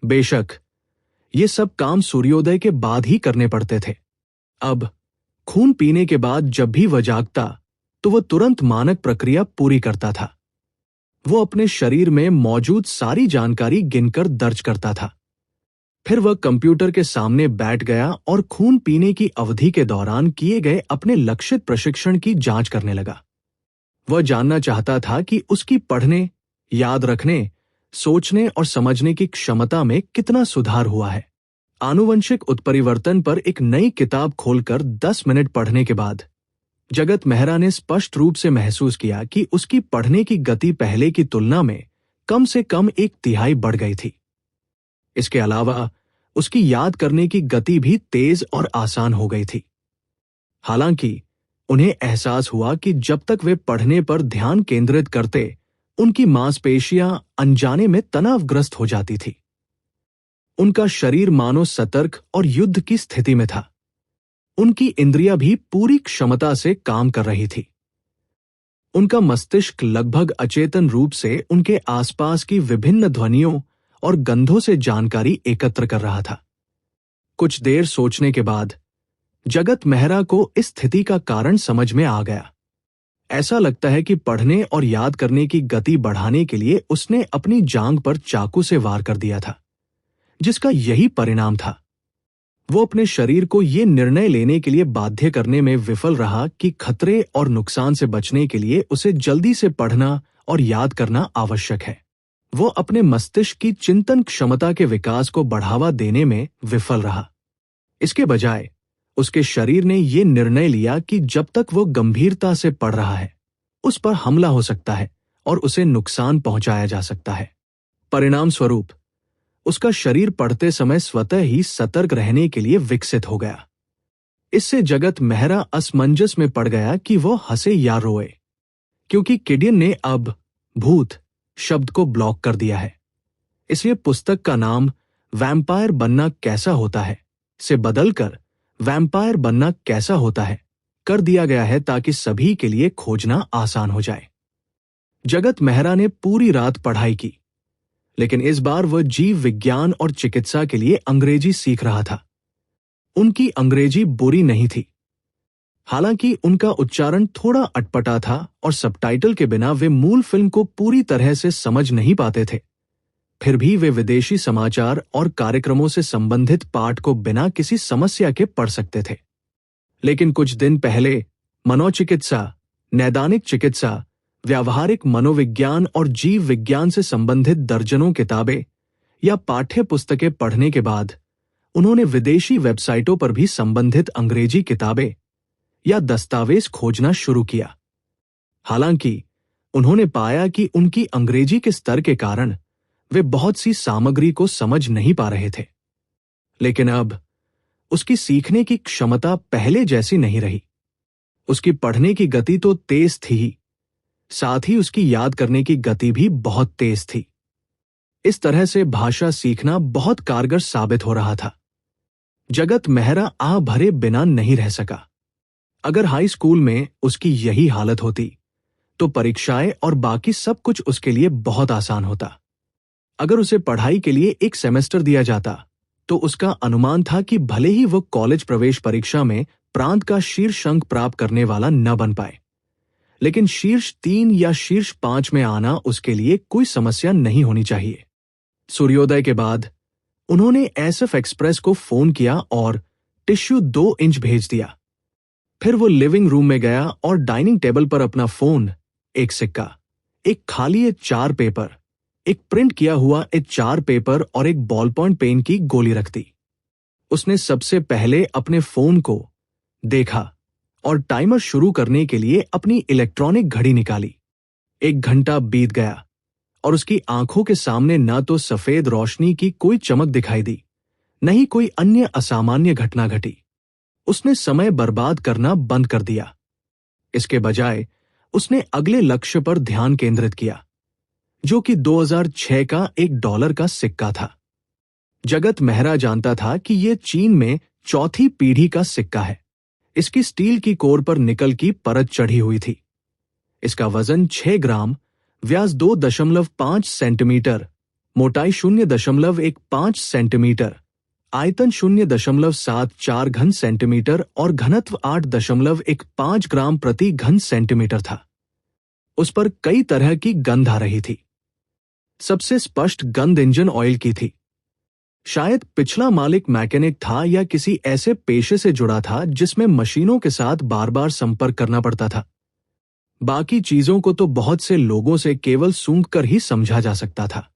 बेशक ये सब काम सूर्योदय के बाद ही करने पड़ते थे। अब खून पीने के बाद जब भी वह जागता तो वह तुरंत मानक प्रक्रिया पूरी करता था। वो अपने शरीर में मौजूद सारी जानकारी गिनकर दर्ज करता था। फिर वह कंप्यूटर के सामने बैठ गया और खून पीने की अवधि के दौरान किए गए अपने लक्षित प्रशिक्षण की जांच करने लगा। वह जानना चाहता था कि उसकी पढ़ने, याद रखने, सोचने और समझने की क्षमता में कितना सुधार हुआ है। आनुवंशिक उत्परिवर्तन पर एक नई किताब खोलकर 10 मिनट पढ़ने के बाद जगत मेहरा ने स्पष्ट रूप से महसूस किया कि उसकी पढ़ने की गति पहले की तुलना में कम से कम 1/3 बढ़ गई थी। इसके अलावा उसकी याद करने की गति भी तेज और आसान हो गई थी। हालांकि उन्हें एहसास हुआ कि जब तक वे पढ़ने पर ध्यान केंद्रित करते, उनकी मांसपेशियां अनजाने में तनावग्रस्त हो जाती थी। उनका शरीर मानो सतर्क और युद्ध की स्थिति में था। उनकी इंद्रियां भी पूरी क्षमता से काम कर रही थी। उनका मस्तिष्क लगभग अचेतन रूप से उनके आसपास की विभिन्न ध्वनियों और गंधों से जानकारी एकत्र कर रहा था। कुछ देर सोचने के बाद जगत मेहरा को इस स्थिति का कारण समझ में आ गया। ऐसा लगता है कि पढ़ने और याद करने की गति बढ़ाने के लिए उसने अपनी जांघ पर चाकू से वार कर दिया था, जिसका यही परिणाम था। वो अपने शरीर को ये निर्णय लेने के लिए बाध्य करने में विफल रहा कि खतरे और नुकसान से बचने के लिए उसे जल्दी से पढ़ना और याद करना आवश्यक है। वो अपने मस्तिष्क की चिंतन क्षमता के विकास को बढ़ावा देने में विफल रहा। इसके बजाय उसके शरीर ने यह निर्णय लिया कि जब तक वो गंभीरता से पढ़ रहा है, उस पर हमला हो सकता है और उसे नुकसान पहुंचाया जा सकता है। परिणाम स्वरूप उसका शरीर पढ़ते समय स्वतः ही सतर्क रहने के लिए विकसित हो गया। इससे जगत मेहरा असमंजस में पड़ गया कि वो हंसे या रोए, क्योंकि किडियन ने अब भूत शब्द को ब्लॉक कर दिया है। इसलिए पुस्तक का नाम वैम्पायर बनना कैसा होता है से बदलकर वैम्पायर बनना कैसा होता है कर दिया गया है, ताकि सभी के लिए खोजना आसान हो जाए। जगत मेहरा ने पूरी रात पढ़ाई की, लेकिन इस बार वह जीव विज्ञान और चिकित्सा के लिए अंग्रेजी सीख रहा था। उनकी अंग्रेजी बुरी नहीं थी। हालांकि उनका उच्चारण थोड़ा अटपटा था और सबटाइटल के बिना वे मूल फिल्म को पूरी तरह से समझ नहीं पाते थे। फिर भी वे विदेशी समाचार और कार्यक्रमों से संबंधित पाठ को बिना किसी समस्या के पढ़ सकते थे। लेकिन कुछ दिन पहले मनोचिकित्सा, नैदानिक चिकित्सा, व्यावहारिक मनोविज्ञान और जीव विज्ञान से संबंधित दर्जनों किताबें या पाठ्य पुस्तकें पढ़ने के बाद उन्होंने विदेशी वेबसाइटों पर भी संबंधित अंग्रेजी किताबें या दस्तावेज खोजना शुरू किया। हालांकि उन्होंने पाया कि उनकी अंग्रेजी के स्तर के कारण वे बहुत सी सामग्री को समझ नहीं पा रहे थे। लेकिन अब उसकी सीखने की क्षमता पहले जैसी नहीं रही। उसकी पढ़ने की गति तो तेज थी ही, साथ ही उसकी याद करने की गति भी बहुत तेज थी। इस तरह से भाषा सीखना बहुत कारगर साबित हो रहा था। जगत मेहरा आह भरे बिना नहीं रह सका। अगर हाई स्कूल में उसकी यही हालत होती तो परीक्षाएं और बाकी सब कुछ उसके लिए बहुत आसान होता। अगर उसे पढ़ाई के लिए एक सेमेस्टर दिया जाता तो उसका अनुमान था कि भले ही वो कॉलेज प्रवेश परीक्षा में प्रांत का शीर्ष अंक प्राप्त करने वाला न बन पाए, लेकिन शीर्ष 3 या शीर्ष 5 में आना उसके लिए कोई समस्या नहीं होनी चाहिए। सूर्योदय के बाद उन्होंने एसएफ एक्सप्रेस को फोन किया और टिश्यू 2 इंच भेज दिया। फिर वो लिविंग रूम में गया और डाइनिंग टेबल पर अपना फोन, एक सिक्का, एक खाली A4 पेपर, एक प्रिंट किया हुआ A4 पेपर और एक बॉल पॉइंट पेन की गोली रख दी। उसने सबसे पहले अपने फोन को देखा और टाइमर शुरू करने के लिए अपनी इलेक्ट्रॉनिक घड़ी निकाली। 1 घंटा बीत गया और उसकी आंखों के सामने न तो सफेद रोशनी की कोई चमक दिखाई दी, न ही कोई अन्य असामान्य घटना घटी। उसने समय बर्बाद करना बंद कर दिया। इसके बजाय उसने अगले लक्ष्य पर ध्यान केंद्रित किया, जो कि 2006 का $1 का सिक्का था। जगत मेहरा जानता था कि यह चीन में 4थी पीढ़ी का सिक्का है। इसकी स्टील की कोर पर निकल की परत चढ़ी हुई थी। इसका वजन 6 ग्राम, व्यास 2.5 सेंटीमीटर, मोटाई 0.15 सेंटीमीटर, आयतन 0.74 घन सेंटीमीटर और घनत्व 8.15 ग्राम प्रति घन सेंटीमीटर था। उस पर कई तरह की गंध आ रही थी। सबसे स्पष्ट गंध इंजन ऑयल की थी। शायद पिछला मालिक मैकेनिक था या किसी ऐसे पेशे से जुड़ा था जिसमें मशीनों के साथ बार बार संपर्क करना पड़ता था। बाकी चीजों को तो बहुत से लोगों से केवल सूंघकर ही समझा जा सकता था,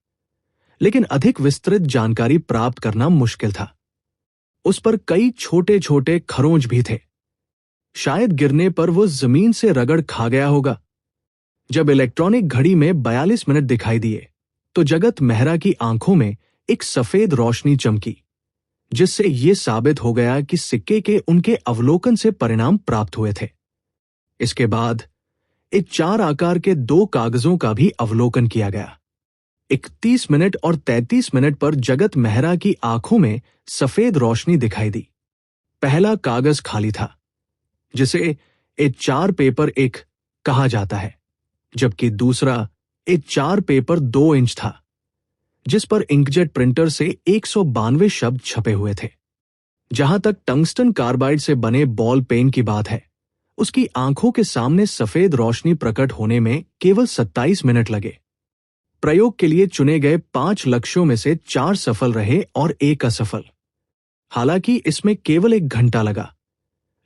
लेकिन अधिक विस्तृत जानकारी प्राप्त करना मुश्किल था। उस पर कई छोटे छोटे खरोंच भी थे। शायद गिरने पर वो जमीन से रगड़ खा गया होगा। जब इलेक्ट्रॉनिक घड़ी में 42 मिनट दिखाई दिए तो जगत मेहरा की आंखों में एक सफेद रोशनी चमकी, जिससे यह साबित हो गया कि सिक्के के उनके अवलोकन से परिणाम प्राप्त हुए थे। इसके बाद एक 4 आकार के 2 कागजों का भी अवलोकन किया गया। 31 मिनट और 33 मिनट पर जगत मेहरा की आंखों में सफेद रोशनी दिखाई दी। पहला कागज खाली था, जिसे A4 पेपर 1 कहा जाता है, जबकि दूसरा A4 पेपर 2 इंच था, जिस पर इंकजेट प्रिंटर से 192 शब्द छपे हुए थे। जहां तक टंगस्टन कार्बाइड से बने बॉल पेन की बात है, उसकी आंखों के सामने सफेद रोशनी प्रकट होने में केवल 27 मिनट लगे। प्रयोग के लिए चुने गए 5 लक्ष्यों में से 4 सफल रहे और 1 असफल। हालांकि इसमें केवल 1 घंटा लगा,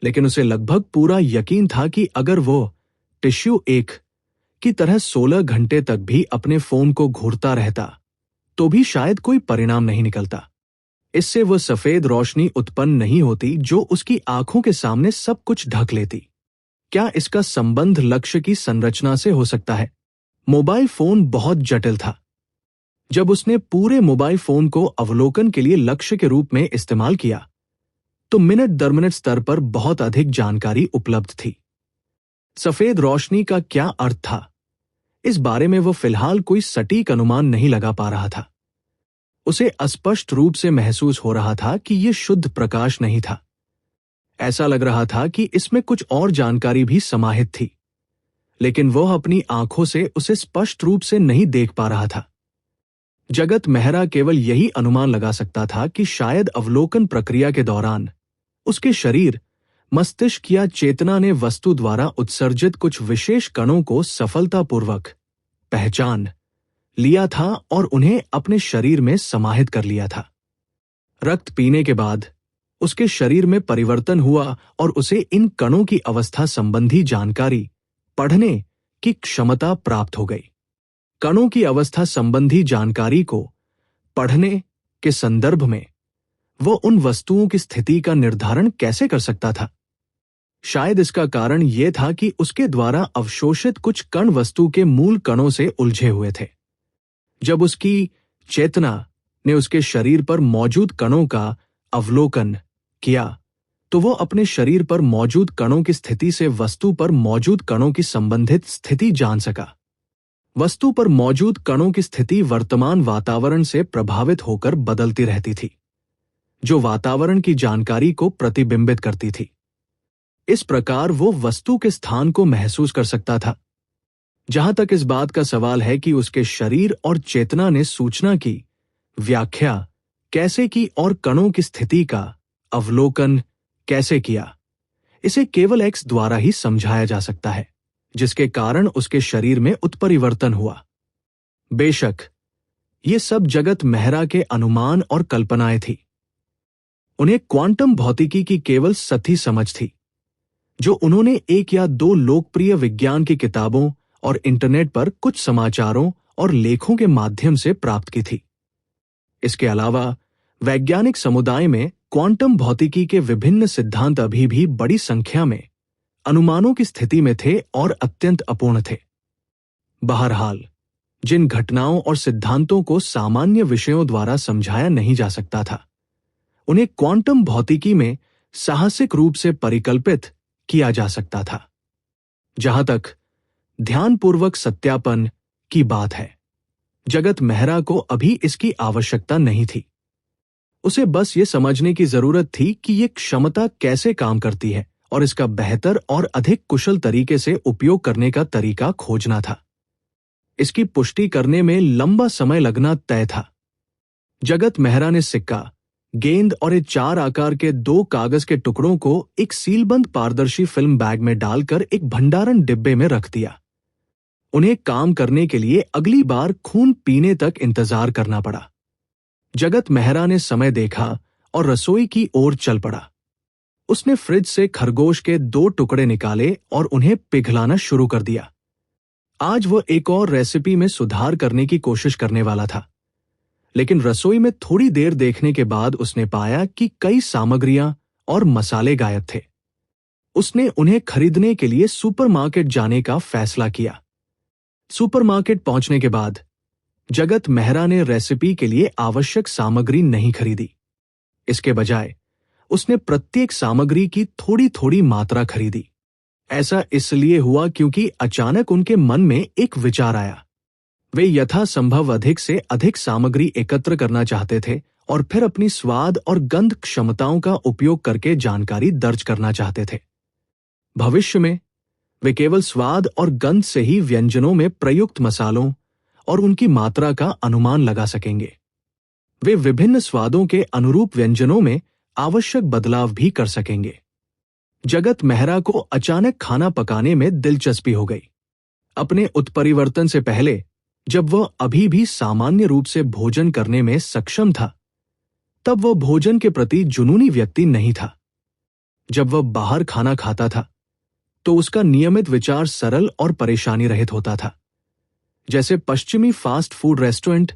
लेकिन उसे लगभग पूरा यकीन था कि अगर वो टिश्यू 1 की तरह 16 घंटे तक भी अपने फोन को घूरता रहता तो भी शायद कोई परिणाम नहीं निकलता। इससे वह सफेद रोशनी उत्पन्न नहीं होती जो उसकी आंखों के सामने सब कुछ ढक लेती। क्या इसका संबंध लक्ष्य की संरचना से हो सकता है? मोबाइल फोन बहुत जटिल था। जब उसने पूरे मोबाइल फोन को अवलोकन के लिए लक्ष्य के रूप में इस्तेमाल किया तो मिनट दर मिनट स्तर पर बहुत अधिक जानकारी उपलब्ध थी। सफेद रोशनी का क्या अर्थ था, इस बारे में वो फिलहाल कोई सटीक अनुमान नहीं लगा पा रहा था। उसे अस्पष्ट रूप से महसूस हो रहा था कि यह शुद्ध प्रकाश नहीं था। ऐसा लग रहा था कि इसमें कुछ और जानकारी भी समाहित थी, लेकिन वह अपनी आंखों से उसे स्पष्ट रूप से नहीं देख पा रहा था। जगत मेहरा केवल यही अनुमान लगा सकता था कि शायद अवलोकन प्रक्रिया के दौरान उसके शरीर, मस्तिष्क या चेतना ने वस्तु द्वारा उत्सर्जित कुछ विशेष कणों को सफलतापूर्वक पहचान लिया था और उन्हें अपने शरीर में समाहित कर लिया था। रक्त पीने के बाद उसके शरीर में परिवर्तन हुआ और उसे इन कणों की अवस्था संबंधी जानकारी पढ़ने की क्षमता प्राप्त हो गई। कणों की अवस्था संबंधी जानकारी को पढ़ने के संदर्भ में वो उन वस्तुओं की स्थिति का निर्धारण कैसे कर सकता था? शायद इसका कारण यह था कि उसके द्वारा अवशोषित कुछ कण वस्तु के मूल कणों से उलझे हुए थे। जब उसकी चेतना ने उसके शरीर पर मौजूद कणों का अवलोकन किया तो वो अपने शरीर पर मौजूद कणों की स्थिति से वस्तु पर मौजूद कणों की संबंधित स्थिति जान सका। वस्तु पर मौजूद कणों की स्थिति वर्तमान वातावरण से प्रभावित होकर बदलती रहती थी, जो वातावरण की जानकारी को प्रतिबिंबित करती थी। इस प्रकार वो वस्तु के स्थान को महसूस कर सकता था। जहां तक इस बात का सवाल है कि उसके शरीर और चेतना ने सूचना की व्याख्या कैसे की और कणों की स्थिति का अवलोकन कैसे किया, इसे केवल X द्वारा ही समझाया जा सकता है, जिसके कारण उसके शरीर में उत्परिवर्तन हुआ। बेशक ये सब जगत मेहरा के अनुमान और कल्पनाएं थी। उन्हें क्वांटम भौतिकी की केवल सतही समझ थी, जो उन्होंने 1 या 2 लोकप्रिय विज्ञान की किताबों और इंटरनेट पर कुछ समाचारों और लेखों के माध्यम से प्राप्त की थी। इसके अलावा वैज्ञानिक समुदाय में क्वांटम भौतिकी के विभिन्न सिद्धांत अभी भी बड़ी संख्या में अनुमानों की स्थिति में थे और अत्यंत अपूर्ण थे। बहरहाल जिन घटनाओं और सिद्धांतों को सामान्य विषयों द्वारा समझाया नहीं जा सकता था, उन्हें क्वांटम भौतिकी में साहसिक रूप से परिकल्पित किया जा सकता था। जहां तक ध्यानपूर्वक सत्यापन की बात है, जगत मेहरा को अभी इसकी आवश्यकता नहीं थी। उसे बस ये समझने की जरूरत थी कि ये क्षमता कैसे काम करती है और इसका बेहतर और अधिक कुशल तरीके से उपयोग करने का तरीका खोजना था। इसकी पुष्टि करने में लंबा समय लगना तय था। जगत मेहरा ने सिक्का, गेंद और एक 4 आकार के 2 कागज के टुकड़ों को एक सीलबंद पारदर्शी फिल्म बैग में डालकर एक भंडारण डिब्बे में रख दिया। उन्हें काम करने के लिए अगली बार खून पीने तक इंतजार करना पड़ा। जगत मेहरा ने समय देखा और रसोई की ओर चल पड़ा। उसने फ्रिज से खरगोश के 2 टुकड़े निकाले और उन्हें पिघलाना शुरू कर दिया। आज वह एक और रेसिपी में सुधार करने की कोशिश करने वाला था, लेकिन रसोई में थोड़ी देर देखने के बाद उसने पाया कि कई सामग्रियां और मसाले गायब थे। उसने उन्हें खरीदने के लिए सुपरमार्केट जाने का फैसला किया। सुपरमार्केट पहुंचने के बाद जगत मेहरा ने रेसिपी के लिए आवश्यक सामग्री नहीं खरीदी। इसके बजाय उसने प्रत्येक सामग्री की थोड़ी थोड़ी मात्रा खरीदी। ऐसा इसलिए हुआ क्योंकि अचानक उनके मन में एक विचार आया। वे यथासंभव अधिक से अधिक सामग्री एकत्र करना चाहते थे और फिर अपनी स्वाद और गंध क्षमताओं का उपयोग करके जानकारी दर्ज करना चाहते थे। भविष्य में वे केवल स्वाद और गंध से ही व्यंजनों में प्रयुक्त मसालों और उनकी मात्रा का अनुमान लगा सकेंगे। वे विभिन्न स्वादों के अनुरूप व्यंजनों में आवश्यक बदलाव भी कर सकेंगे। जगत मेहरा को अचानक खाना पकाने में दिलचस्पी हो गई। अपने उत्परिवर्तन से पहले, जब वह अभी भी सामान्य रूप से भोजन करने में सक्षम था, तब वह भोजन के प्रति जुनूनी व्यक्ति नहीं था। जब वह बाहर खाना खाता था, तो उसका नियमित विचार सरल और परेशानी रहित होता था, जैसे पश्चिमी fast food restaurant,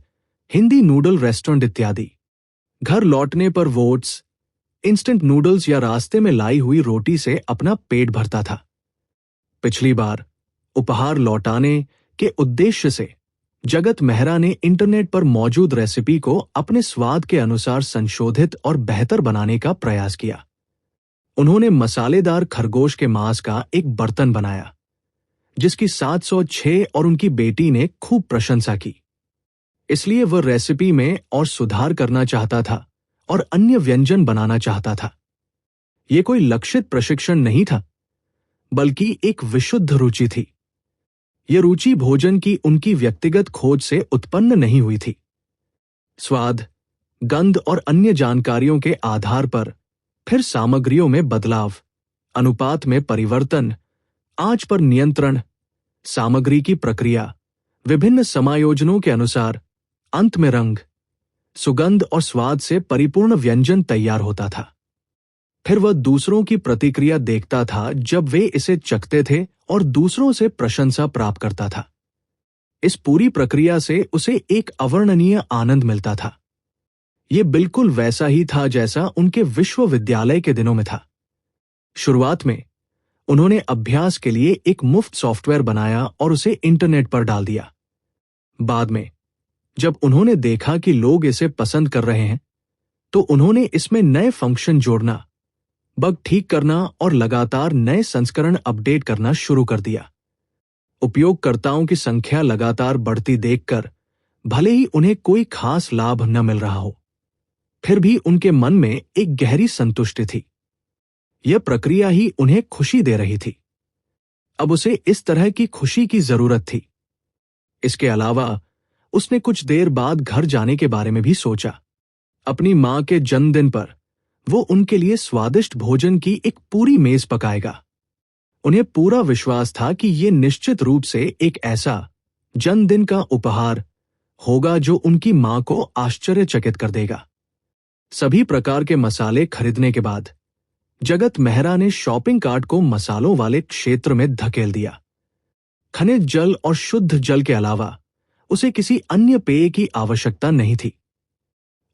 Hindi noodle restaurant इत्यादि। घर लौटने पर वो ओट्स, इंस्टेंट नूडल्स या रास्ते में लाई हुई रोटी से अपना पेट भरता था। पिछली बार उपहार लौटाने के उद्देश्य से जगत मेहरा ने इंटरनेट पर मौजूद रेसिपी को अपने स्वाद के अनुसार संशोधित और बेहतर बनाने का प्रयास किया। उन्होंने मसालेदार खरगोश के मांस का एक बर्तन बनाया, जिसकी 706 और उनकी बेटी ने खूब प्रशंसा की। इसलिए वह रेसिपी में और सुधार करना चाहता था और अन्य व्यंजन बनाना चाहता था। यह कोई लक्षित प्रशिक्षण नहीं था, बल्कि एक विशुद्ध रुचि थी। यह रुचि भोजन की उनकी व्यक्तिगत खोज से उत्पन्न नहीं हुई थी। स्वाद, गंध और अन्य जानकारियों के आधार पर फिर सामग्रियों में बदलाव, अनुपात में परिवर्तन, आंच पर नियंत्रण, सामग्री की प्रक्रिया, विभिन्न समायोजनों के अनुसार अंत में रंग, सुगंध और स्वाद से परिपूर्ण व्यंजन तैयार होता था। फिर वह दूसरों की प्रतिक्रिया देखता था जब वे इसे चखते थे और दूसरों से प्रशंसा प्राप्त करता था। इस पूरी प्रक्रिया से उसे एक अवर्णनीय आनंद मिलता था। यह बिल्कुल वैसा ही था जैसा उनके विश्वविद्यालय के दिनों में था। शुरुआत में उन्होंने अभ्यास के लिए एक मुफ्त सॉफ्टवेयर बनाया और उसे इंटरनेट पर डाल दिया। बाद में जब उन्होंने देखा कि लोग इसे पसंद कर रहे हैं, तो उन्होंने इसमें नए फंक्शन जोड़ना, बग ठीक करना और लगातार नए संस्करण अपडेट करना शुरू कर दिया। उपयोगकर्ताओं की संख्या लगातार बढ़ती देखकर भले ही उन्हें कोई खास लाभ न मिल रहा हो, फिर भी उनके मन में एक गहरी संतुष्टि थी। यह प्रक्रिया ही उन्हें खुशी दे रही थी। अब उसे इस तरह की खुशी की जरूरत थी। इसके अलावा उसने कुछ देर बाद घर जाने के बारे में भी सोचा। अपनी मां के जन्मदिन पर वो उनके लिए स्वादिष्ट भोजन की एक पूरी मेज पकाएगा। उन्हें पूरा विश्वास था कि ये निश्चित रूप से एक ऐसा जन्मदिन का उपहार होगा जो उनकी मां को आश्चर्यचकित कर देगा। सभी प्रकार के मसाले खरीदने के बाद जगत मेहरा ने शॉपिंग कार्ट को मसालों वाले क्षेत्र में धकेल दिया। खनिज जल और शुद्ध जल के अलावा उसे किसी अन्य पेय की आवश्यकता नहीं थी।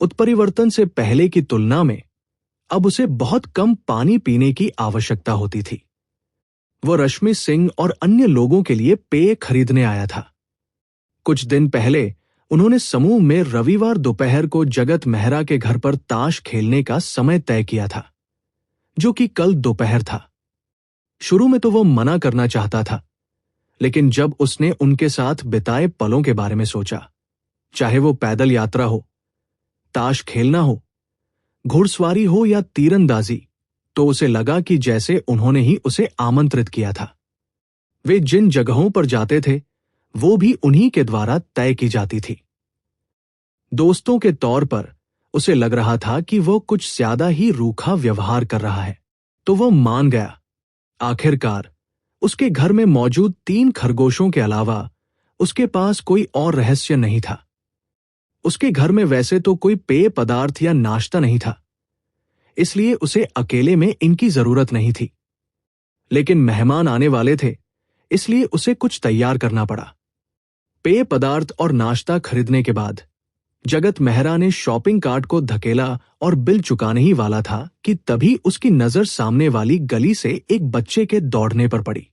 उत्परिवर्तन से पहले की तुलना में अब उसे बहुत कम पानी पीने की आवश्यकता होती थी। वह रश्मि सिंह और अन्य लोगों के लिए पेय खरीदने आया था। कुछ दिन पहले उन्होंने समूह में रविवार दोपहर को जगत मेहरा के घर पर ताश खेलने का समय तय किया था, जो कि कल दोपहर था। शुरू में तो वह मना करना चाहता था, लेकिन जब उसने उनके साथ बिताए पलों के बारे में सोचा, चाहे वो पैदल यात्रा हो, ताश खेलना हो, घुड़सवारी हो या तीरंदाजी, तो उसे लगा कि जैसे उन्होंने ही उसे आमंत्रित किया था। वे जिन जगहों पर जाते थे वो भी उन्हीं के द्वारा तय की जाती थी। दोस्तों के तौर पर उसे लग रहा था कि वो कुछ ज्यादा ही रूखा व्यवहार कर रहा है, तो वो मान गया। आखिरकार उसके घर में मौजूद 3 खरगोशों के अलावा उसके पास कोई और रहस्य नहीं था। उसके घर में वैसे तो कोई पेय पदार्थ या नाश्ता नहीं था, इसलिए उसे अकेले में इनकी जरूरत नहीं थी। लेकिन मेहमान आने वाले थे, इसलिए उसे कुछ तैयार करना पड़ा। पेय पदार्थ और नाश्ता खरीदने के बाद जगत मेहरा ने शॉपिंग कार्ट को धकेला और बिल चुकाने ही वाला था कि तभी उसकी नजर सामने वाली गली से एक बच्चे के दौड़ने पर पड़ी।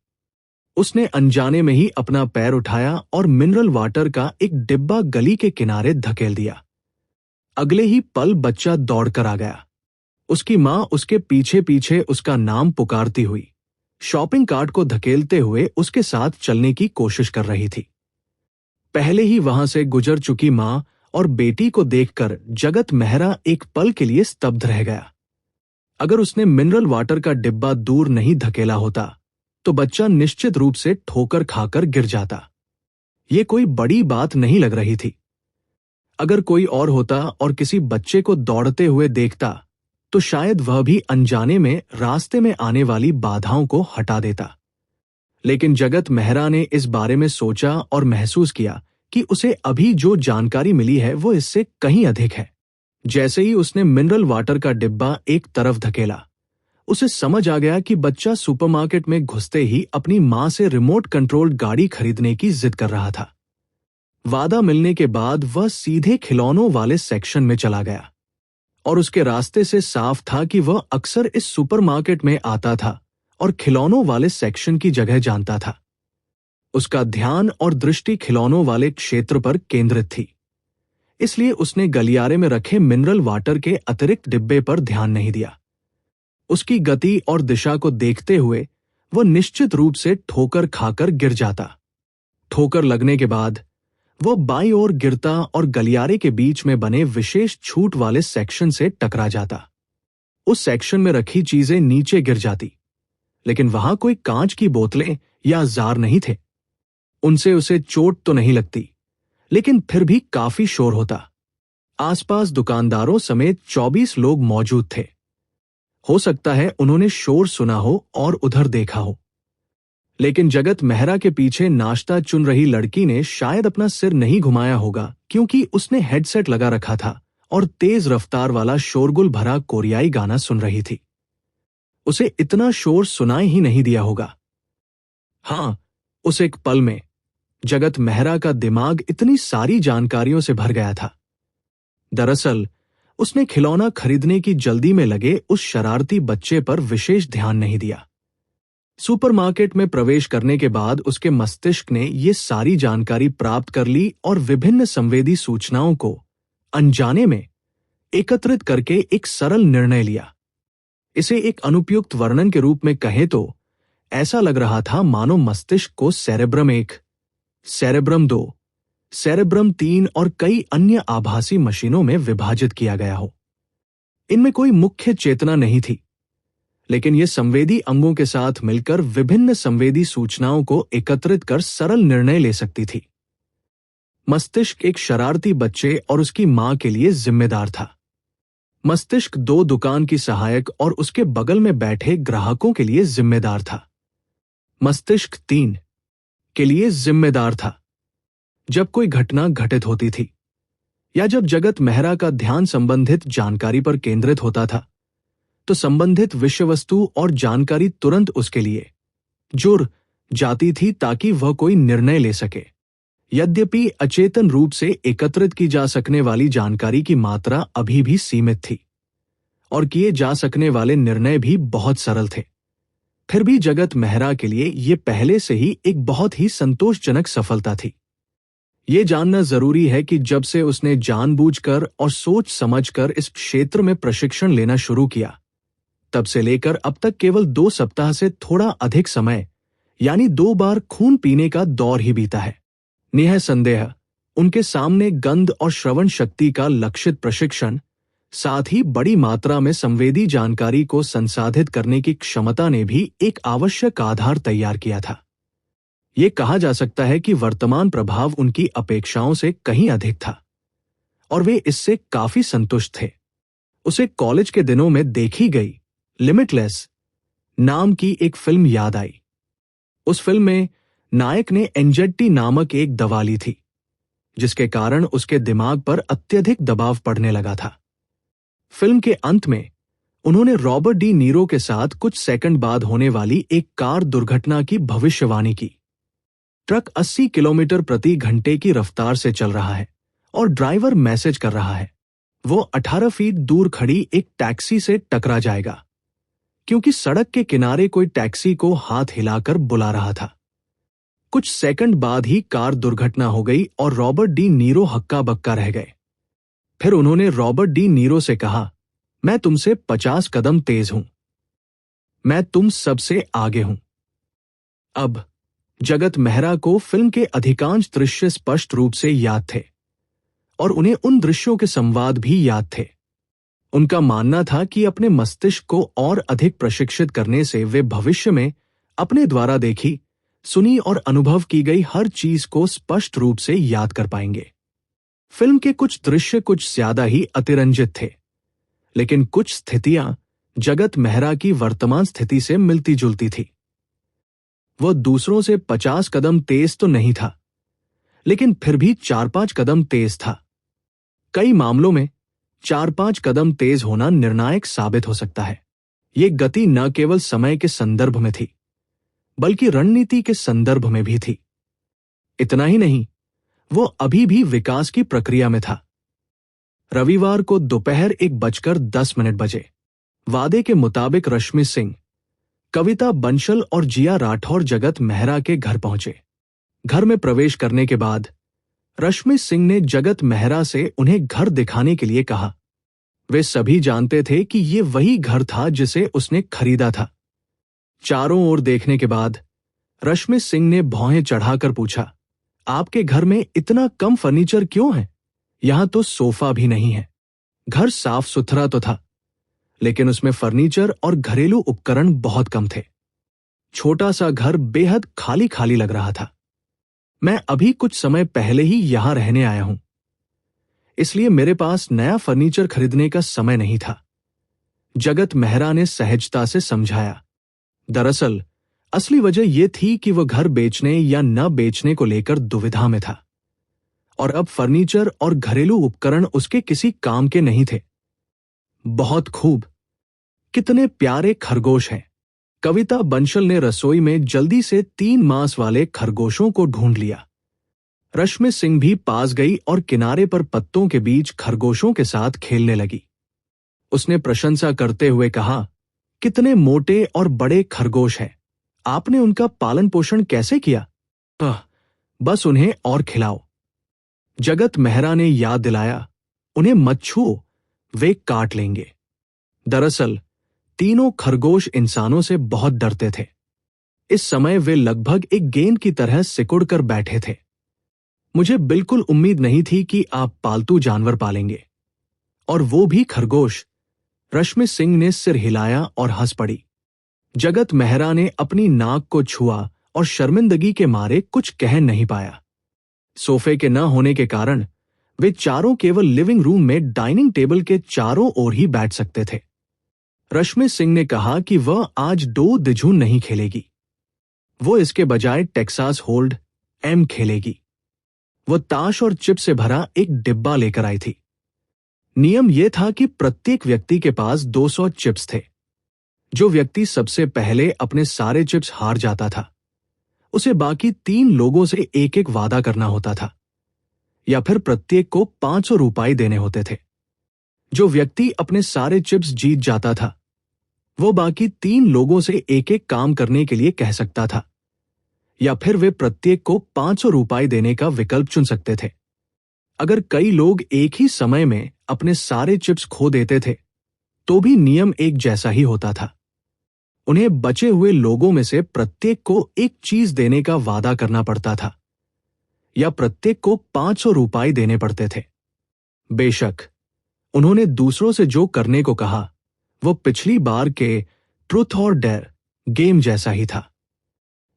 उसने अनजाने में ही अपना पैर उठाया और मिनरल वाटर का एक डिब्बा गली के किनारे धकेल दिया। अगले ही पल बच्चा दौड़कर आ गया। उसकी मां उसके पीछे पीछे उसका नाम पुकारती हुई शॉपिंग कार्ट को धकेलते हुए उसके साथ चलने की कोशिश कर रही थी। पहले ही वहां से गुजर चुकी मां और बेटी को देखकर जगत मेहरा एक पल के लिए स्तब्ध रह गया। अगर उसने मिनरल वाटर का डिब्बा दूर नहीं धकेला होता तो बच्चा निश्चित रूप से ठोकर खाकर गिर जाता। ये कोई बड़ी बात नहीं लग रही थी। अगर कोई और होता और किसी बच्चे को दौड़ते हुए देखता तो शायद वह भी अनजाने में रास्ते में आने वाली बाधाओं को हटा देता। लेकिन जगत मेहरा ने इस बारे में सोचा और महसूस किया कि उसे अभी जो जानकारी मिली है वो इससे कहीं अधिक है। जैसे ही उसने मिनरल वाटर का डिब्बा एक तरफ धकेला, उसे समझ आ गया कि बच्चा सुपरमार्केट में घुसते ही अपनी मां से रिमोट कंट्रोल्ड गाड़ी खरीदने की जिद कर रहा था। वादा मिलने के बाद वह सीधे खिलौनों वाले सेक्शन में चला गया और उसके रास्ते से साफ था कि वह अक्सर इस सुपरमार्केट में आता था और खिलौनों वाले सेक्शन की जगह जानता था। उसका ध्यान और दृष्टि खिलौनों वाले क्षेत्र पर केंद्रित थी, इसलिए उसने गलियारे में रखे मिनरल वाटर के अतिरिक्त डिब्बे पर ध्यान नहीं दिया। उसकी गति और दिशा को देखते हुए वह निश्चित रूप से ठोकर खाकर गिर जाता। ठोकर लगने के बाद वह बाईं ओर गिरता और गलियारे के बीच में बने विशेष छूट वाले सेक्शन से टकरा जाता। उस सेक्शन में रखी चीजें नीचे गिर जाती, लेकिन वहां कोई कांच की बोतलें या जार नहीं थे। उनसे उसे चोट तो नहीं लगती, लेकिन फिर भी काफी शोर होता। आसपास दुकानदारों समेत 24 लोग मौजूद थे। हो सकता है उन्होंने शोर सुना हो और उधर देखा हो, लेकिन जगत मेहरा के पीछे नाश्ता चुन रही लड़की ने शायद अपना सिर नहीं घुमाया होगा, क्योंकि उसने हेडसेट लगा रखा था और तेज रफ्तार वाला शोरगुल भरा कोरियाई गाना सुन रही थी। उसे इतना शोर सुनाई ही नहीं दिया होगा। हां, उस एक पल में जगत मेहरा का दिमाग इतनी सारी जानकारियों से भर गया था। दरअसल उसने खिलौना खरीदने की जल्दी में लगे उस शरारती बच्चे पर विशेष ध्यान नहीं दिया। सुपरमार्केट में प्रवेश करने के बाद उसके मस्तिष्क ने ये सारी जानकारी प्राप्त कर ली और विभिन्न संवेदी सूचनाओं को अनजाने में एकत्रित करके एक सरल निर्णय लिया। इसे एक अनुपयुक्त वर्णन के रूप में कहें तो ऐसा लग रहा था मानो मस्तिष्क को सेरेब्रम 1, सेरेब्रम 2, सेरेब्रम 3 और कई अन्य आभासी मशीनों में विभाजित किया गया हो। इनमें कोई मुख्य चेतना नहीं थी, लेकिन ये संवेदी अंगों के साथ मिलकर विभिन्न संवेदी सूचनाओं को एकत्रित कर सरल निर्णय ले सकती थी। मस्तिष्क एक शरारती बच्चे और उसकी मां के लिए जिम्मेदार था। मस्तिष्क 2 दुकान की सहायक और उसके बगल में बैठे ग्राहकों के लिए जिम्मेदार था। मस्तिष्क 3 के लिए जिम्मेदार था जब कोई घटना घटित होती थी या जब जगत मेहरा का ध्यान संबंधित जानकारी पर केंद्रित होता था, तो संबंधित विषय वस्तु और जानकारी तुरंत उसके लिए जुड़ जाती थी ताकि वह कोई निर्णय ले सके। यद्यपि अचेतन रूप से एकत्रित की जा सकने वाली जानकारी की मात्रा अभी भी सीमित थी और किए जा सकने वाले निर्णय भी बहुत सरल थे, फिर भी जगत मेहरा के लिए यह पहले से ही एक बहुत ही संतोषजनक सफलता थी। ये जानना जरूरी है कि जब से उसने जानबूझकर और सोच समझकर इस क्षेत्र में प्रशिक्षण लेना शुरू किया, तब से लेकर अब तक केवल 2 सप्ताह से थोड़ा अधिक समय यानी 2 बार खून पीने का दौर ही बीता है। निःसंदेह उनके सामने गंध और श्रवण शक्ति का लक्षित प्रशिक्षण, साथ ही बड़ी मात्रा में संवेदी जानकारी को संसाधित करने की क्षमता ने भी एक आवश्यक आधार तैयार किया था। ये कहा जा सकता है कि वर्तमान प्रभाव उनकी अपेक्षाओं से कहीं अधिक था और वे इससे काफी संतुष्ट थे। उसे कॉलेज के दिनों में देखी गई लिमिटलेस नाम की एक फिल्म याद आई। उस फिल्म में नायक ने एंजेट्टी नामक एक दवा ली थी, जिसके कारण उसके दिमाग पर अत्यधिक दबाव पड़ने लगा था। फिल्म के अंत में उन्होंने रॉबर्ट डी नीरो के साथ कुछ सेकंड बाद होने वाली एक कार दुर्घटना की भविष्यवाणी की। ट्रक 80 किलोमीटर प्रति घंटे की रफ्तार से चल रहा है और ड्राइवर मैसेज कर रहा है वो 18 फीट दूर खड़ी एक टैक्सी से टकरा जाएगा, क्योंकि सड़क के किनारे कोई टैक्सी को हाथ हिलाकर बुला रहा था। कुछ सेकंड बाद ही कार दुर्घटना हो गई और रॉबर्ट डी नीरो हक्का बक्का रह गए। फिर उन्होंने रॉबर्ट डी नीरो से कहा, मैं तुमसे 50 कदम तेज हूं, मैं तुम सबसे आगे हूं। अब जगत मेहरा को फिल्म के अधिकांश दृश्य स्पष्ट रूप से याद थे और उन्हें उन दृश्यों के संवाद भी याद थे। उनका मानना था कि अपने मस्तिष्क को और अधिक प्रशिक्षित करने से वे भविष्य में अपने द्वारा देखी, सुनी और अनुभव की गई हर चीज को स्पष्ट रूप से याद कर पाएंगे। फिल्म के कुछ दृश्य कुछ ज्यादा ही अतिरंजित थे, लेकिन कुछ स्थितियां जगत मेहरा की वर्तमान स्थिति से मिलती जुलती थी। वह दूसरों से 50 कदम तेज तो नहीं था, लेकिन फिर भी 4-5 कदम तेज था। कई मामलों में 4-5 कदम तेज होना निर्णायक साबित हो सकता है। ये गति न केवल समय के संदर्भ में थी, बल्कि रणनीति के संदर्भ में भी थी। इतना ही नहीं, वो अभी भी विकास की प्रक्रिया में था। रविवार को दोपहर 1:10 बजे वादे के मुताबिक रश्मि सिंह, कविता बंसल और जिया राठौर जगत मेहरा के घर पहुंचे। घर में प्रवेश करने के बाद रश्मि सिंह ने जगत मेहरा से उन्हें घर दिखाने के लिए कहा। वे सभी जानते थे कि ये वही घर था जिसे उसने खरीदा था। चारों ओर देखने के बाद रश्मि सिंह ने भौहें चढ़ाकर पूछा, आपके घर में इतना कम फर्नीचर क्यों है? यहां तो सोफा भी नहीं है। घर साफ सुथरा तो था, लेकिन उसमें फर्नीचर और घरेलू उपकरण बहुत कम थे। छोटा सा घर बेहद खाली खाली लग रहा था। मैं अभी कुछ समय पहले ही यहां रहने आया हूं, इसलिए मेरे पास नया फर्नीचर खरीदने का समय नहीं था, जगत मेहरा ने सहजता से समझाया। दरअसल असली वजह यह थी कि वह घर बेचने या न बेचने को लेकर दुविधा में था और अब फर्नीचर और घरेलू उपकरण उसके किसी काम के नहीं थे। बहुत खूब, कितने प्यारे खरगोश हैं। कविता बंसल ने रसोई में जल्दी से 3 मांस वाले खरगोशों को ढूंढ लिया। रश्मि सिंह भी पास गई और किनारे पर पत्तों के बीच खरगोशों के साथ खेलने लगी। उसने प्रशंसा करते हुए कहा, कितने मोटे और बड़े खरगोश हैं। आपने उनका पालन पोषण कैसे किया? बस उन्हें और खिलाओ। जगत मेहरा ने याद दिलाया, उन्हें मत छुओ, वे काट लेंगे। दरअसल तीनों खरगोश इंसानों से बहुत डरते थे। इस समय वे लगभग एक गेंद की तरह सिकुड़कर बैठे थे। मुझे बिल्कुल उम्मीद नहीं थी कि आप पालतू जानवर पालेंगे, और वो भी खरगोश। रश्मि सिंह ने सिर हिलाया और हंस पड़ी। जगत मेहरा ने अपनी नाक को छुआ और शर्मिंदगी के मारे कुछ कह नहीं पाया। सोफे के न होने के कारण वे चारों केवल लिविंग रूम में डाइनिंग टेबल के चारों ओर ही बैठ सकते थे। रश्मि सिंह ने कहा कि वह आज 2 दिझून नहीं खेलेगी। वो इसके बजाय टेक्सास होल्ड एम खेलेगी। वो ताश और चिप से भरा एक डिब्बा लेकर आई थी। नियम यह था कि प्रत्येक व्यक्ति के पास 200 चिप्स थे। जो व्यक्ति सबसे पहले अपने सारे चिप्स हार जाता था, उसे बाकी 3 लोगों से एक-एक वादा करना होता था, या फिर प्रत्येक को 500 रुपए देने होते थे। जो व्यक्ति अपने सारे चिप्स जीत जाता था, वो बाकी 3 लोगों से एक-एक काम करने के लिए कह सकता था, या फिर वे प्रत्येक को 500 रुपए देने का विकल्प चुन सकते थे। अगर कई लोग एक ही समय में अपने सारे चिप्स खो देते थे, तो भी नियम एक जैसा ही होता था। उन्हें बचे हुए लोगों में से प्रत्येक को एक चीज देने का वादा करना पड़ता था, या प्रत्येक को 500 रुपए देने पड़ते थे। बेशक उन्होंने दूसरों से जो करने को कहा, वो पिछली बार के ट्रूथ और डेयर गेम जैसा ही था।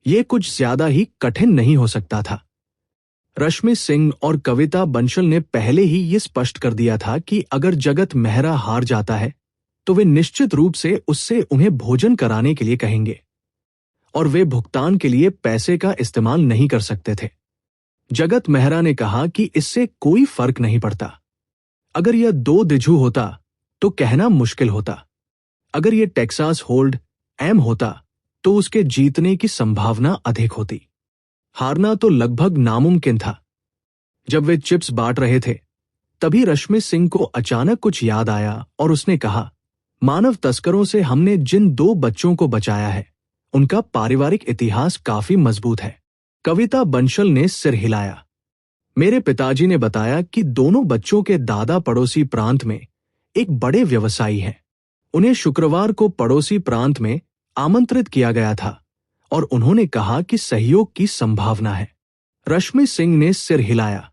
ये कुछ ज्यादा ही कठिन नहीं हो सकता था। रश्मि सिंह और कविता बंसल ने पहले ही ये स्पष्ट कर दिया था कि अगर जगत मेहरा हार जाता है तो वे निश्चित रूप से उससे उन्हें भोजन कराने के लिए कहेंगे और वे भुगतान के लिए पैसे का इस्तेमाल नहीं कर सकते थे। जगत मेहरा ने कहा कि इससे कोई फर्क नहीं पड़ता। अगर यह 2 दिझू होता तो कहना मुश्किल होता। अगर यह टेक्सास होल्ड एम होता तो उसके जीतने की संभावना अधिक होती। हारना तो लगभग नामुमकिन था। जब वे चिप्स बांट रहे थे तभी रश्मि सिंह को अचानक कुछ याद आया और उसने कहा, मानव तस्करों से हमने जिन 2 बच्चों को बचाया है उनका पारिवारिक इतिहास काफी मजबूत है। कविता बंसल ने सिर हिलाया। मेरे पिताजी ने बताया कि दोनों बच्चों के दादा पड़ोसी प्रांत में एक बड़े व्यवसायी हैं। उन्हें शुक्रवार को पड़ोसी प्रांत में आमंत्रित किया गया था और उन्होंने कहा कि सहयोग की संभावना है। रश्मि सिंह ने सिर हिलाया।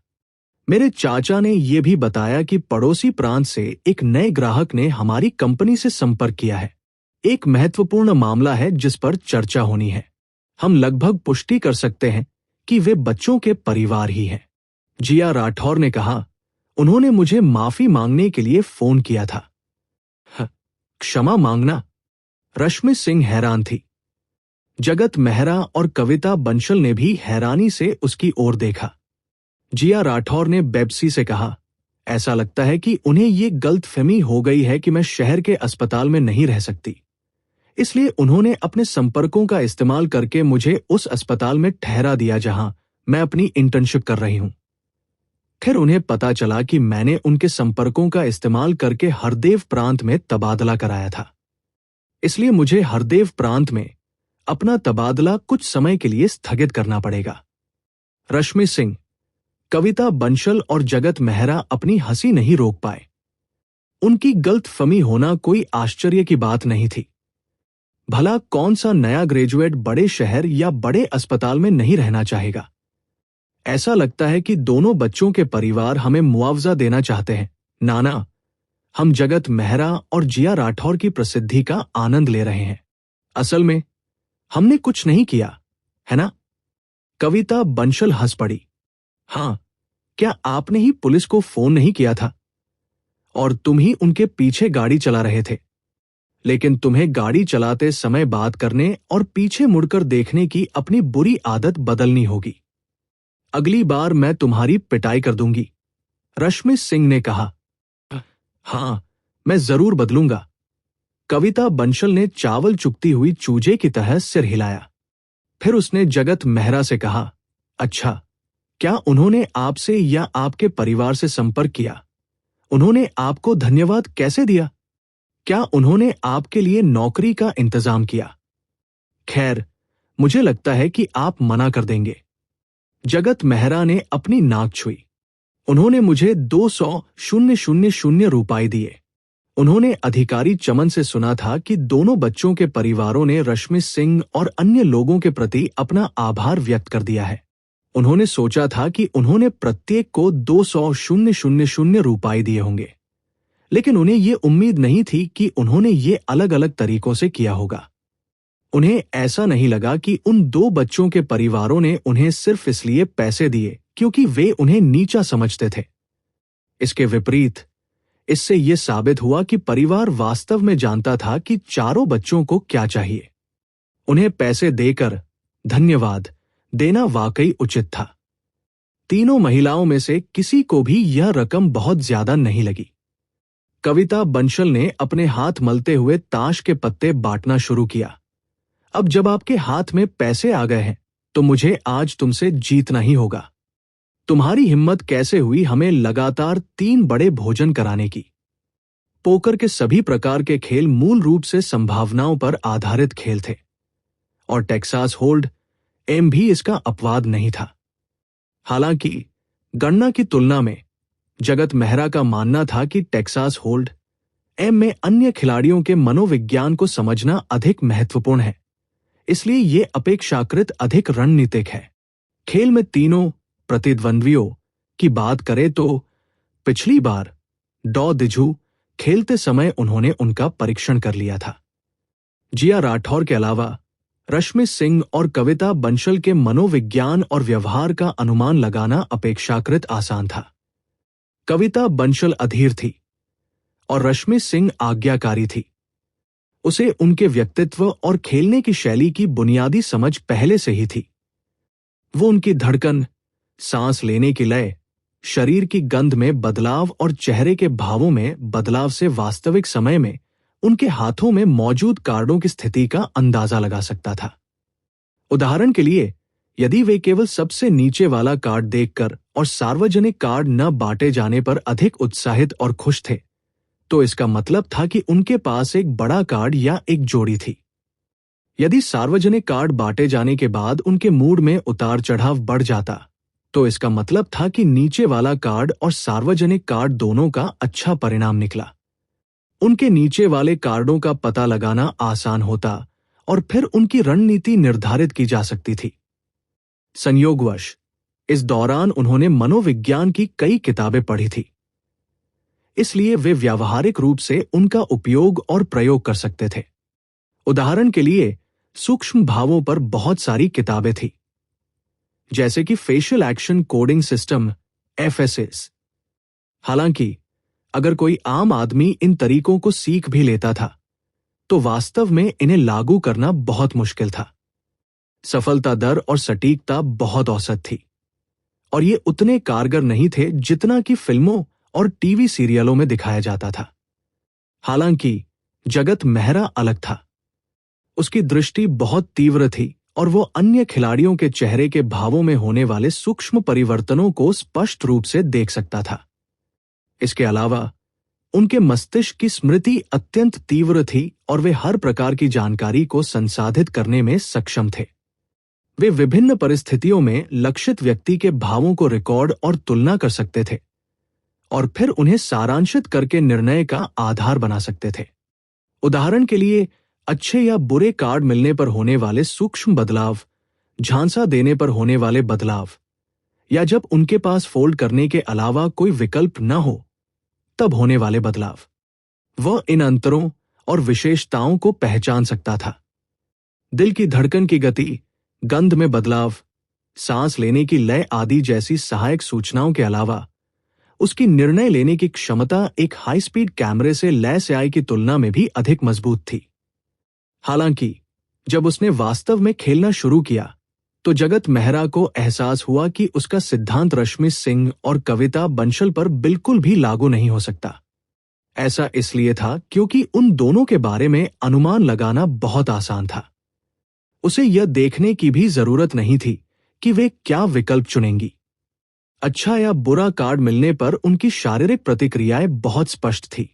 मेरे चाचा ने यह भी बताया कि पड़ोसी प्रांत से एक नए ग्राहक ने हमारी कंपनी से संपर्क किया है। एक महत्वपूर्ण मामला है जिस पर चर्चा होनी है। हम लगभग पुष्टि कर सकते हैं कि वे बच्चों के परिवार ही हैं। जिया राठौर ने कहा, उन्होंने मुझे माफी मांगने के लिए फोन किया था। क्षमा मांगना? रश्मि सिंह हैरान थी। जगत मेहरा और कविता बंसल ने भी हैरानी से उसकी ओर देखा। जिया राठौर ने बेब्सी से कहा, ऐसा लगता है कि उन्हें ये गलतफहमी हो गई है कि मैं शहर के अस्पताल में नहीं रह सकती, इसलिए उन्होंने अपने संपर्कों का इस्तेमाल करके मुझे उस अस्पताल में ठहरा दिया जहां मैं अपनी इंटर्नशिप कर रही हूं। फिर उन्हें पता चला कि मैंने उनके संपर्कों का इस्तेमाल करके हरदेव प्रांत में तबादला कराया था, इसलिए मुझे हरदेव प्रांत में अपना तबादला कुछ समय के लिए स्थगित करना पड़ेगा। रश्मि सिंह, कविता बंसल और जगत मेहरा अपनी हंसी नहीं रोक पाए। उनकी गलतफहमी होना कोई आश्चर्य की बात नहीं थी। भला कौन सा नया ग्रेजुएट बड़े शहर या बड़े अस्पताल में नहीं रहना चाहेगा? ऐसा लगता है कि दोनों बच्चों के परिवार हमें मुआवजा देना चाहते हैं। नाना, हम जगत मेहरा और जिया राठौर की प्रसिद्धि का आनंद ले रहे हैं। असल में हमने कुछ नहीं किया, है ना? कविता बंसल हंस पड़ी। हाँ, क्या आपने ही पुलिस को फोन नहीं किया था? और तुम ही उनके पीछे गाड़ी चला रहे थे। लेकिन तुम्हें गाड़ी चलाते समय बात करने और पीछे मुड़कर देखने की अपनी बुरी आदत बदलनी होगी। अगली बार मैं तुम्हारी पिटाई कर दूंगी, रश्मि सिंह ने कहा। हाँ, मैं जरूर बदलूंगा। कविता बंसल ने चावल चुगती हुई चूजे की तरह सिर हिलाया। फिर उसने जगत मेहरा से कहा, अच्छा, क्या उन्होंने आपसे या आपके परिवार से संपर्क किया? उन्होंने आपको धन्यवाद कैसे दिया? क्या उन्होंने आपके लिए नौकरी का इंतजाम किया? खैर, मुझे लगता है कि आप मना कर देंगे। जगत मेहरा ने अपनी नाक छुई। उन्होंने मुझे 200,000 रुपए दिए। उन्होंने अधिकारी चमन से सुना था कि दोनों बच्चों के परिवारों ने रश्मि सिंह और अन्य लोगों के प्रति अपना आभार व्यक्त कर दिया है। उन्होंने सोचा था कि उन्होंने प्रत्येक को 200,000 रुपए दिए होंगे, लेकिन उन्हें यह उम्मीद नहीं थी कि उन्होंने ये अलग अलग तरीकों से किया होगा। उन्हें ऐसा नहीं लगा कि उन 2 बच्चों के परिवारों ने उन्हें सिर्फ इसलिए पैसे दिए क्योंकि वे उन्हें नीचा समझते थे। इसके विपरीत, इससे यह साबित हुआ कि परिवार वास्तव में जानता था कि चारों बच्चों को क्या चाहिए। उन्हें पैसे देकर धन्यवाद देना वाकई उचित था। तीनों महिलाओं में से किसी को भी यह रकम बहुत ज्यादा नहीं लगी। कविता बंसल ने अपने हाथ मलते हुए ताश के पत्ते बांटना शुरू किया। अब जब आपके हाथ में पैसे आ गए हैं तो मुझे आज तुमसे जीतना ही होगा। तुम्हारी हिम्मत कैसे हुई हमें लगातार 3 बड़े भोजन कराने की? पोकर के सभी प्रकार के खेल मूल रूप से संभावनाओं पर आधारित खेल थे और टेक्सास होल्ड एम भी इसका अपवाद नहीं था। हालांकि गणना की तुलना में जगत मेहरा का मानना था कि टेक्सास होल्ड एम में अन्य खिलाड़ियों के मनोविज्ञान को समझना अधिक महत्वपूर्ण है, इसलिए यह अपेक्षाकृत अधिक रणनीतिक है। खेल में तीनों प्रतिद्वंद्वियों की बात करें तो पिछली बार डॉ दिझू खेलते समय उन्होंने उनका परीक्षण कर लिया था। जिया राठौर के अलावा रश्मि सिंह और कविता बंसल के मनोविज्ञान और व्यवहार का अनुमान लगाना अपेक्षाकृत आसान था। कविता बंसल अधीर थी और रश्मि सिंह आज्ञाकारी थी। उसे उनके व्यक्तित्व और खेलने की शैली की बुनियादी समझ पहले से ही थी। वो उनकी धड़कन, सांस लेने की लय, शरीर की गंध में बदलाव और चेहरे के भावों में बदलाव से वास्तविक समय में उनके हाथों में मौजूद कार्डों की स्थिति का अंदाजा लगा सकता था। उदाहरण के लिए, यदि वे केवल सबसे नीचे वाला कार्ड देखकर और सार्वजनिक कार्ड न बांटे जाने पर अधिक उत्साहित और खुश थे, तो इसका मतलब था कि उनके पास एक बड़ा कार्ड या एक जोड़ी थी। यदि सार्वजनिक कार्ड बांटे जाने के बाद उनके मूड में उतार चढ़ाव बढ़ जाता, तो इसका मतलब था कि नीचे वाला कार्ड और सार्वजनिक कार्ड दोनों का अच्छा परिणाम निकला। उनके नीचे वाले कार्डों का पता लगाना आसान होता और फिर उनकी रणनीति निर्धारित की जा सकती थी। संयोगवश इस दौरान उन्होंने मनोविज्ञान की कई किताबें पढ़ी थी, इसलिए वे व्यावहारिक रूप से उनका उपयोग और प्रयोग कर सकते थे। उदाहरण के लिए, सूक्ष्म भावों पर बहुत सारी किताबें थी, जैसे कि facial action coding system FSS। हालांकि अगर कोई आम आदमी इन तरीकों को सीख भी लेता था, तो वास्तव में इन्हें लागू करना बहुत मुश्किल था। सफलता दर और सटीकता बहुत औसत थी और ये उतने कारगर नहीं थे जितना कि फिल्मों और टीवी सीरियलों में दिखाया जाता था। हालांकि जगत मेहरा अलग था। उसकी दृष्टि बहुत तीव्र थी और वो अन्य खिलाड़ियों के चेहरे के भावों में होने वाले सूक्ष्म परिवर्तनों को स्पष्ट रूप से देख सकता था। इसके अलावा उनके मस्तिष्क की स्मृति अत्यंत तीव्र थी और वे हर प्रकार की जानकारी को संसाधित करने में सक्षम थे। वे विभिन्न परिस्थितियों में लक्षित व्यक्ति के भावों को रिकॉर्ड और तुलना कर सकते थे और फिर उन्हें सारांशित करके निर्णय का आधार बना सकते थे। उदाहरण के लिए, अच्छे या बुरे कार्ड मिलने पर होने वाले सूक्ष्म बदलाव, झांसा देने पर होने वाले बदलाव, या जब उनके पास फोल्ड करने के अलावा कोई विकल्प न हो तब होने वाले बदलाव। वह इन अंतरों और विशेषताओं को पहचान सकता था। दिल की धड़कन की गति, गंध में बदलाव, सांस लेने की लय आदि जैसी सहायक सूचनाओं के अलावा उसकी निर्णय लेने की क्षमता एक हाई स्पीड कैमरे से लय से आई की तुलना में भी अधिक मजबूत थी। हालांकि जब उसने वास्तव में खेलना शुरू किया, तो जगत मेहरा को एहसास हुआ कि उसका सिद्धांत रश्मि सिंह और कविता बंसल पर बिल्कुल भी लागू नहीं हो सकता। ऐसा इसलिए था क्योंकि उन दोनों के बारे में अनुमान लगाना बहुत आसान था। उसे यह देखने की भी जरूरत नहीं थी कि वे क्या विकल्प चुनेंगी। अच्छा या बुरा कार्ड मिलने पर उनकी शारीरिक प्रतिक्रियाएं बहुत स्पष्ट थी।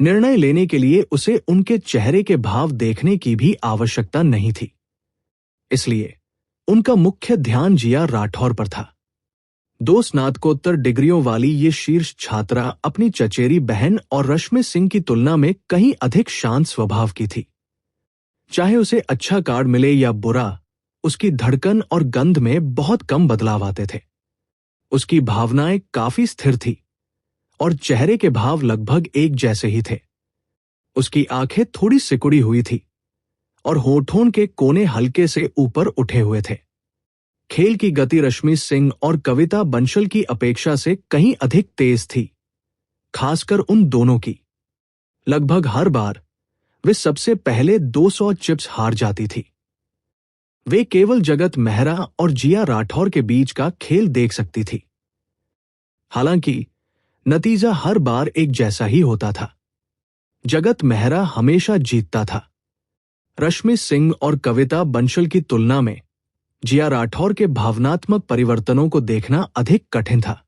निर्णय लेने के लिए उसे उनके चेहरे के भाव देखने की भी आवश्यकता नहीं थी। इसलिए उनका मुख्य ध्यान जिया राठौर पर था। 2 स्नातकोत्तर डिग्रियों वाली ये शीर्ष छात्रा अपनी चचेरी बहन और रश्मि सिंह की तुलना में कहीं अधिक शांत स्वभाव की थी। चाहे उसे अच्छा कार्ड मिले या बुरा, उसकी धड़कन और गंध में बहुत कम बदलाव आते थे। उसकी भावनाएं काफी स्थिर थी और चेहरे के भाव लगभग एक जैसे ही थे। उसकी आंखें थोड़ी सिकुड़ी हुई थी और होठों के कोने हल्के से ऊपर उठे हुए थे। खेल की गति रश्मि सिंह और कविता बंसल की अपेक्षा से कहीं अधिक तेज थी, खासकर उन दोनों की। लगभग हर बार वे सबसे पहले 200 चिप्स हार जाती थी। वे केवल जगत मेहरा और जिया राठौर के बीच का खेल देख सकती थी। हालांकि नतीजा हर बार एक जैसा ही होता था। जगत मेहरा हमेशा जीतता था। रश्मि सिंह और कविता बंसल की तुलना में जिया राठौर के भावनात्मक परिवर्तनों को देखना अधिक कठिन था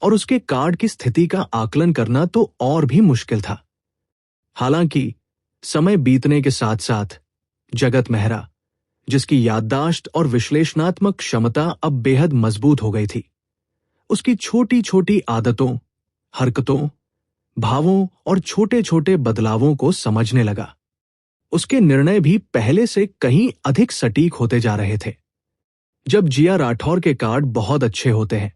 और उसके कार्ड की स्थिति का आकलन करना तो और भी मुश्किल था। हालांकि समय बीतने के साथ साथ जगत मेहरा, जिसकी याददाश्त और विश्लेषणात्मक क्षमता अब बेहद मजबूत हो गई थी, उसकी छोटी छोटी आदतों, हरकतों, भावों और छोटे छोटे बदलावों को समझने लगा। उसके निर्णय भी पहले से कहीं अधिक सटीक होते जा रहे थे। जब जिया राठौर के कार्ड बहुत अच्छे होते हैं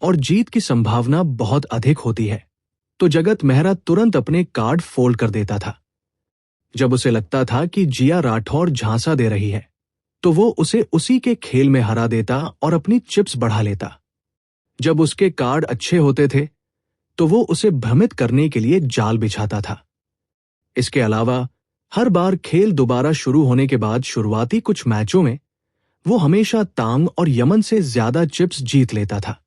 और जीत की संभावना बहुत अधिक होती है, तो जगत मेहरा तुरंत अपने कार्ड फोल्ड कर देता था। जब उसे लगता था कि जिया राठौर झांसा दे रही है, तो वो उसे उसी के खेल में हरा देता और अपनी चिप्स बढ़ा लेता। जब उसके कार्ड अच्छे होते थे, तो वो उसे भ्रमित करने के लिए जाल बिछाता था। इसके अलावा हर बार खेल दोबारा शुरू होने के बाद शुरुआती कुछ मैचों में वो हमेशा तांग और यमन से ज्यादा चिप्स जीत लेता था।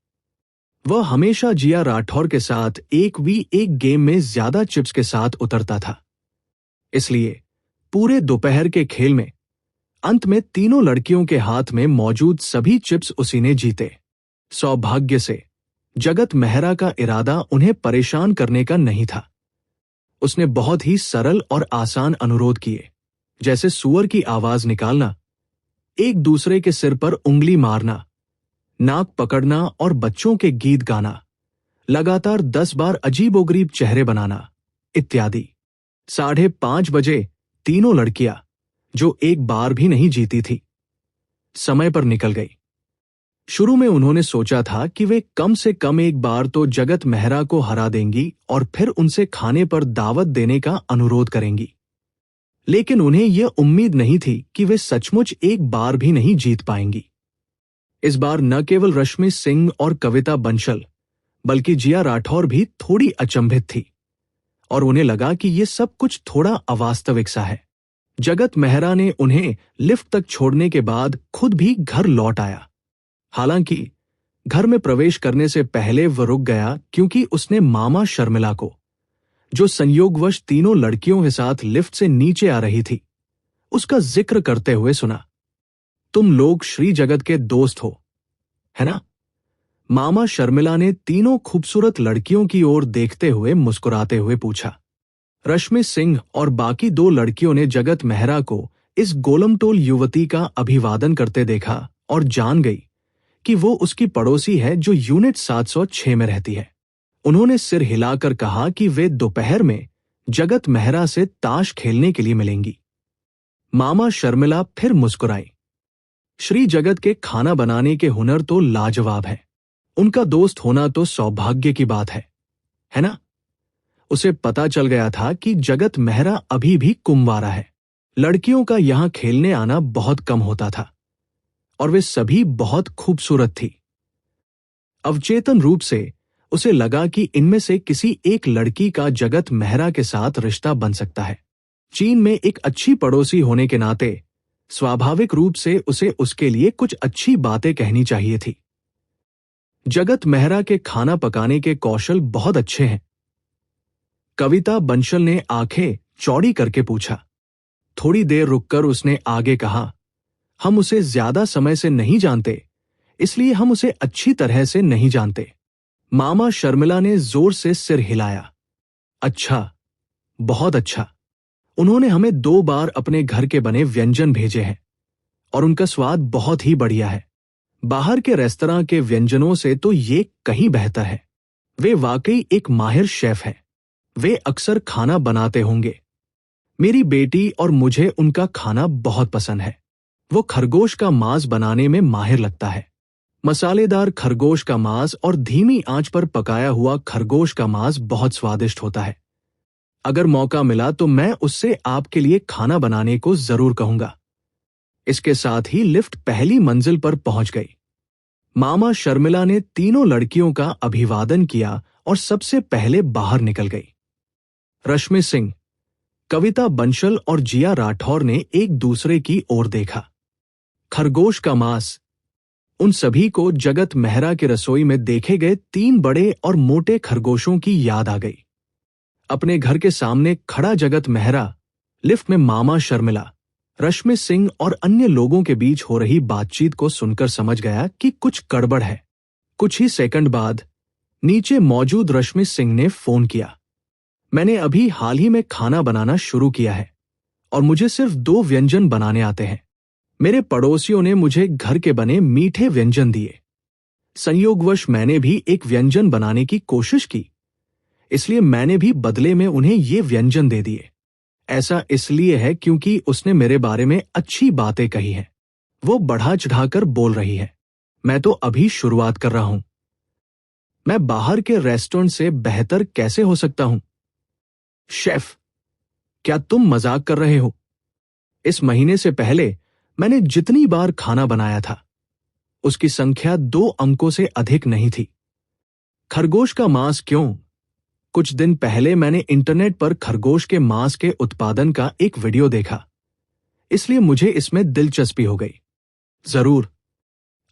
वह हमेशा जिया राठौर के साथ 1v1 गेम में ज्यादा चिप्स के साथ उतरता था। इसलिए पूरे दोपहर के खेल में अंत में तीनों लड़कियों के हाथ में मौजूद सभी चिप्स उसी ने जीते। सौभाग्य से जगत मेहरा का इरादा उन्हें परेशान करने का नहीं था। उसने बहुत ही सरल और आसान अनुरोध किए, जैसे सुअर की आवाज निकालना, एक दूसरे के सिर पर उंगली मारना, नाक पकड़ना और बच्चों के गीत गाना, लगातार 10 बार अजीबोगरीब चेहरे बनाना इत्यादि। 5:30 बजे तीनों लड़कियां, जो एक बार भी नहीं जीती थी, समय पर निकल गई। शुरू में उन्होंने सोचा था कि वे कम से कम एक बार तो जगत मेहरा को हरा देंगी और फिर उनसे खाने पर दावत देने का अनुरोध करेंगी, लेकिन उन्हें यह उम्मीद नहीं थी कि वे सचमुच एक बार भी नहीं जीत पाएंगी। इस बार न केवल रश्मि सिंह और कविता बंसल, बल्कि जिया राठौर भी थोड़ी अचंभित थी और उन्हें लगा कि यह सब कुछ थोड़ा अवास्तविक सा है। जगत मेहरा ने उन्हें लिफ्ट तक छोड़ने के बाद खुद भी घर लौट आया। हालांकि घर में प्रवेश करने से पहले वह रुक गया क्योंकि उसने मामा शर्मिला को, जो संयोगवश तीनों लड़कियों के साथ लिफ्ट से नीचे आ रही थी, उसका जिक्र करते हुए सुना। तुम लोग श्री जगत के दोस्त हो, है ना? मामा शर्मिला ने तीनों खूबसूरत लड़कियों की ओर देखते हुए मुस्कुराते हुए पूछा। रश्मि सिंह और बाकी 2 लड़कियों ने जगत मेहरा को इस गोलमटोल युवती का अभिवादन करते देखा और जान गई कि वो उसकी पड़ोसी है जो यूनिट 706 में रहती है। उन्होंने सिर हिलाकर कहा कि वे दोपहर में जगत मेहरा से ताश खेलने के लिए मिलेंगी। मामा शर्मिला फिर मुस्कुराई। श्री जगत के खाना बनाने के हुनर तो लाजवाब है। उनका दोस्त होना तो सौभाग्य की बात है ना? उसे पता चल गया था कि जगत मेहरा अभी भी कुंवारा है। लड़कियों का यहां खेलने आना बहुत कम होता था और वे सभी बहुत खूबसूरत थी। अवचेतन रूप से उसे लगा कि इनमें से किसी एक लड़की का जगत मेहरा के साथ रिश्ता बन सकता है। चीन में एक अच्छी पड़ोसी होने के नाते स्वाभाविक रूप से उसे उसके लिए कुछ अच्छी बातें कहनी चाहिए थी। जगत मेहरा के खाना पकाने के कौशल बहुत अच्छे हैं। कविता बंसल ने आंखें चौड़ी करके पूछा। थोड़ी देर रुककर उसने आगे कहा, हम उसे ज्यादा समय से नहीं जानते, इसलिए हम उसे अच्छी तरह से नहीं जानते। मामा शर्मिला ने जोर से सिर हिलाया। अच्छा, बहुत अच्छा। उन्होंने हमें 2 बार अपने घर के बने व्यंजन भेजे हैं और उनका स्वाद बहुत ही बढ़िया है। बाहर के रेस्तरां के व्यंजनों से तो ये कहीं बेहतर है। वे वाकई एक माहिर शेफ हैं। वे अक्सर खाना बनाते होंगे। मेरी बेटी और मुझे उनका खाना बहुत पसंद है। वो खरगोश का मांस बनाने में माहिर लगता है। मसालेदार खरगोश का मांस और धीमी आंच पर पकाया हुआ खरगोश का मांस बहुत स्वादिष्ट होता है। अगर मौका मिला तो मैं उससे आपके लिए खाना बनाने को जरूर कहूंगा। इसके साथ ही लिफ्ट पहली मंजिल पर पहुंच गई। मामा शर्मिला ने तीनों लड़कियों का अभिवादन किया और सबसे पहले बाहर निकल गई। रश्मि सिंह, कविता बंसल और जिया राठौर ने एक दूसरे की ओर देखा। खरगोश का मांस, उन सभी को जगत मेहरा की रसोई में देखे गए 3 बड़े और मोटे खरगोशों की याद आ गई। अपने घर के सामने खड़ा जगत मेहरा लिफ्ट में मामा शर्मिला, रश्मि सिंह और अन्य लोगों के बीच हो रही बातचीत को सुनकर समझ गया कि कुछ गड़बड़ है। कुछ ही सेकंड बाद नीचे मौजूद रश्मि सिंह ने फोन किया। मैंने अभी हाल ही में खाना बनाना शुरू किया है और मुझे सिर्फ 2 व्यंजन बनाने आते हैं। मेरे पड़ोसियों ने मुझे घर के बने मीठे व्यंजन दिए। संयोगवश मैंने भी एक व्यंजन बनाने की कोशिश की, इसलिए मैंने भी बदले में उन्हें ये व्यंजन दे दिए। ऐसा इसलिए है क्योंकि उसने मेरे बारे में अच्छी बातें कही हैं। वो बढ़ा चढ़ाकर बोल रही है। मैं तो अभी शुरुआत कर रहा हूं। मैं बाहर के रेस्टोरेंट से बेहतर कैसे हो सकता हूं? शेफ, क्या तुम मजाक कर रहे हो? इस महीने से पहले मैंने जितनी बार खाना बनाया था उसकी संख्या 2 अंकों से अधिक नहीं थी। खरगोश का मांस क्यों? कुछ दिन पहले मैंने इंटरनेट पर खरगोश के मांस के उत्पादन का एक वीडियो देखा, इसलिए मुझे इसमें दिलचस्पी हो गई। जरूर,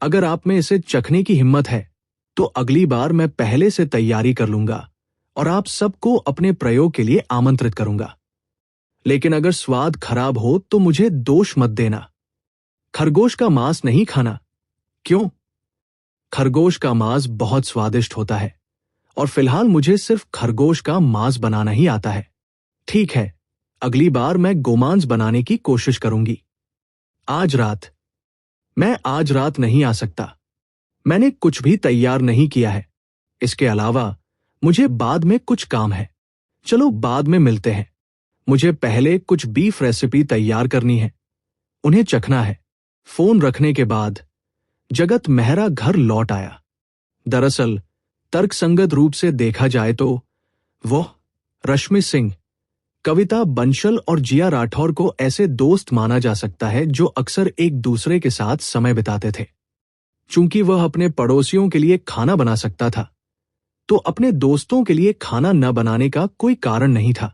अगर आप में इसे चखने की हिम्मत है तो अगली बार मैं पहले से तैयारी कर लूंगा और आप सबको अपने प्रयोग के लिए आमंत्रित करूंगा। लेकिन अगर स्वाद खराब हो तो मुझे दोष मत देना। खरगोश का मांस नहीं खाना। क्यों? खरगोश का मांस बहुत स्वादिष्ट होता है और फिलहाल मुझे सिर्फ खरगोश का मांस बनाना ही आता है। ठीक है, अगली बार मैं गोमांस बनाने की कोशिश करूंगी। मैं आज रात नहीं आ सकता। मैंने कुछ भी तैयार नहीं किया है। इसके अलावा मुझे बाद में कुछ काम है। चलो बाद में मिलते हैं। मुझे पहले कुछ बीफ रेसिपी तैयार करनी है, उन्हें चखना है। फोन रखने के बाद जगत मेहरा घर लौट आया। दरअसल तर्कसंगत रूप से देखा जाए तो वो रश्मि सिंह, कविता बंसल और जिया राठौर को ऐसे दोस्त माना जा सकता है जो अक्सर एक दूसरे के साथ समय बिताते थे। चूंकि वह अपने पड़ोसियों के लिए खाना बना सकता था तो अपने दोस्तों के लिए खाना न बनाने का कोई कारण नहीं था,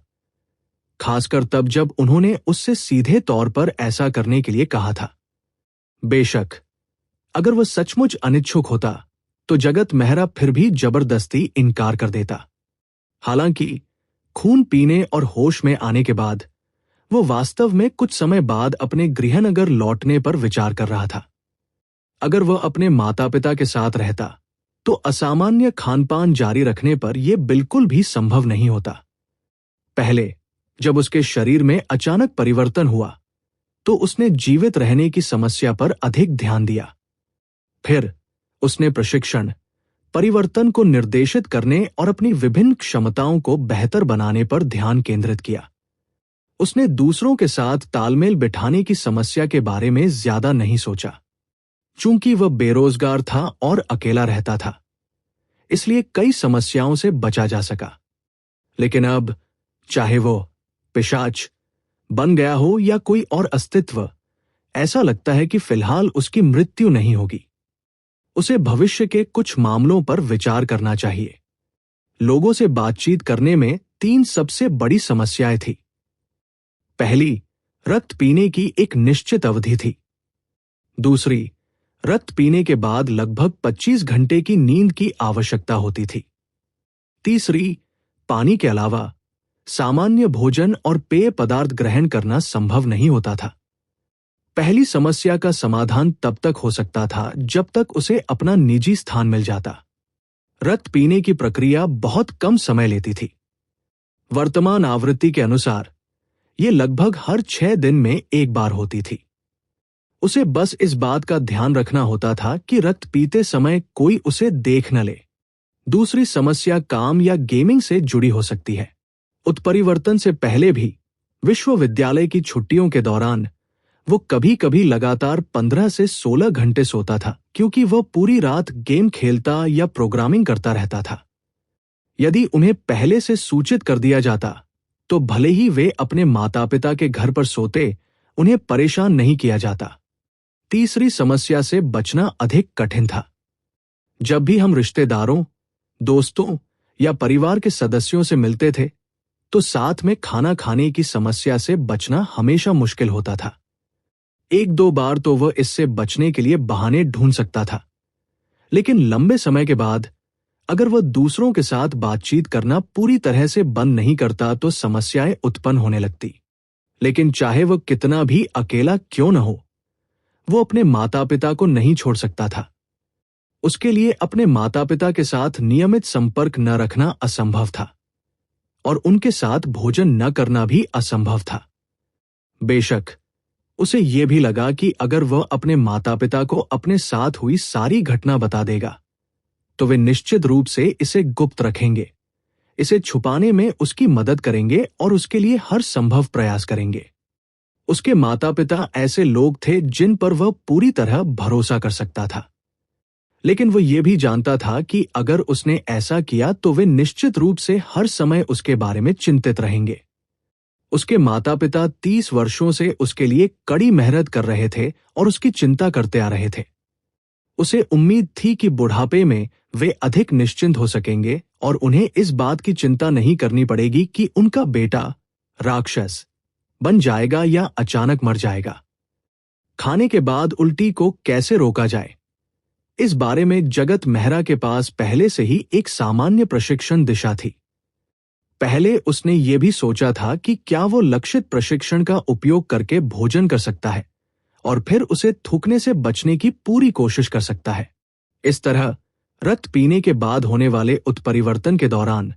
खासकर तब जब उन्होंने उससे सीधे तौर पर ऐसा करने के लिए कहा था। बेशक अगर वह सचमुच अनिच्छुक होता तो जगत मेहरा फिर भी जबरदस्ती इनकार कर देता। हालांकि खून पीने और होश में आने के बाद वो वास्तव में कुछ समय बाद अपने गृहनगर लौटने पर विचार कर रहा था। अगर वह अपने माता पिता के साथ रहता तो असामान्य खानपान जारी रखने पर यह बिल्कुल भी संभव नहीं होता। पहले जब उसके शरीर में अचानक परिवर्तन हुआ तो उसने जीवित रहने की समस्या पर अधिक ध्यान दिया। फिर उसने प्रशिक्षण, परिवर्तन को निर्देशित करने और अपनी विभिन्न क्षमताओं को बेहतर बनाने पर ध्यान केंद्रित किया। उसने दूसरों के साथ तालमेल बिठाने की समस्या के बारे में ज्यादा नहीं सोचा। चूंकि वह बेरोजगार था और अकेला रहता था, इसलिए कई समस्याओं से बचा जा सका। लेकिन अब चाहे वो पिशाच बन गया हो या कोई और अस्तित्व, ऐसा लगता है कि फिलहाल उसकी मृत्यु नहीं होगी। उसे भविष्य के कुछ मामलों पर विचार करना चाहिए। लोगों से बातचीत करने में 3 सबसे बड़ी समस्याएं थी। पहली, रक्त पीने की एक निश्चित अवधि थी। दूसरी, रक्त पीने के बाद लगभग 25 घंटे की नींद की आवश्यकता होती थी। तीसरी, पानी के अलावा सामान्य भोजन और पेय पदार्थ ग्रहण करना संभव नहीं होता था। पहली समस्या का समाधान तब तक हो सकता था जब तक उसे अपना निजी स्थान मिल जाता। रक्त पीने की प्रक्रिया बहुत कम समय लेती थी। वर्तमान आवृत्ति के अनुसार यह लगभग हर 6 दिन में एक बार होती थी। उसे बस इस बात का ध्यान रखना होता था कि रक्त पीते समय कोई उसे देख न ले। दूसरी समस्या काम या गेमिंग से जुड़ी हो सकती है। उत्परिवर्तन से पहले भी विश्वविद्यालय की छुट्टियों के दौरान वो कभी कभी लगातार 15 से 16 घंटे सोता था, क्योंकि वह पूरी रात गेम खेलता या प्रोग्रामिंग करता रहता था। यदि उन्हें पहले से सूचित कर दिया जाता तो भले ही वे अपने माता पिता के घर पर सोते, उन्हें परेशान नहीं किया जाता। तीसरी समस्या से बचना अधिक कठिन था। जब भी हम रिश्तेदारों, दोस्तों या परिवार के सदस्यों से मिलते थे तो साथ में खाना खाने की समस्या से बचना हमेशा मुश्किल होता था। 1-2 बार तो वह इससे बचने के लिए बहाने ढूंढ सकता था, लेकिन लंबे समय के बाद अगर वह दूसरों के साथ बातचीत करना पूरी तरह से बंद नहीं करता तो समस्याएं उत्पन्न होने लगती। लेकिन चाहे वह कितना भी अकेला क्यों न हो, वो अपने माता पिता को नहीं छोड़ सकता था। उसके लिए अपने माता पिता के साथ नियमित संपर्क न रखना असंभव था और उनके साथ भोजन न करना भी असंभव था। बेशक उसे यह भी लगा कि अगर वह अपने माता पिता को अपने साथ हुई सारी घटना बता देगा तो वे निश्चित रूप से इसे गुप्त रखेंगे, इसे छुपाने में उसकी मदद करेंगे और उसके लिए हर संभव प्रयास करेंगे। उसके माता पिता ऐसे लोग थे जिन पर वह पूरी तरह भरोसा कर सकता था, लेकिन वह यह भी जानता था कि अगर उसने ऐसा किया तो वे निश्चित रूप से हर समय उसके बारे में चिंतित रहेंगे। उसके माता पिता 30 वर्षों से उसके लिए कड़ी मेहनत कर रहे थे और उसकी चिंता करते आ रहे थे। उसे उम्मीद थी कि बुढ़ापे में वे अधिक निश्चिंत हो सकेंगे और उन्हें इस बात की चिंता नहीं करनी पड़ेगी कि उनका बेटा राक्षस बन जाएगा या अचानक मर जाएगा। खाने के बाद उल्टी को कैसे रोका जाए, इस बारे में जगत मेहरा के पास पहले से ही एक सामान्य प्रशिक्षण दिशा थी। पहले उसने ये भी सोचा था कि क्या वो लक्षित प्रशिक्षण का उपयोग करके भोजन कर सकता है और फिर उसे थूकने से बचने की पूरी कोशिश कर सकता है। इस तरह रक्त पीने के बाद होने वाले उत्परिवर्तन के दौरान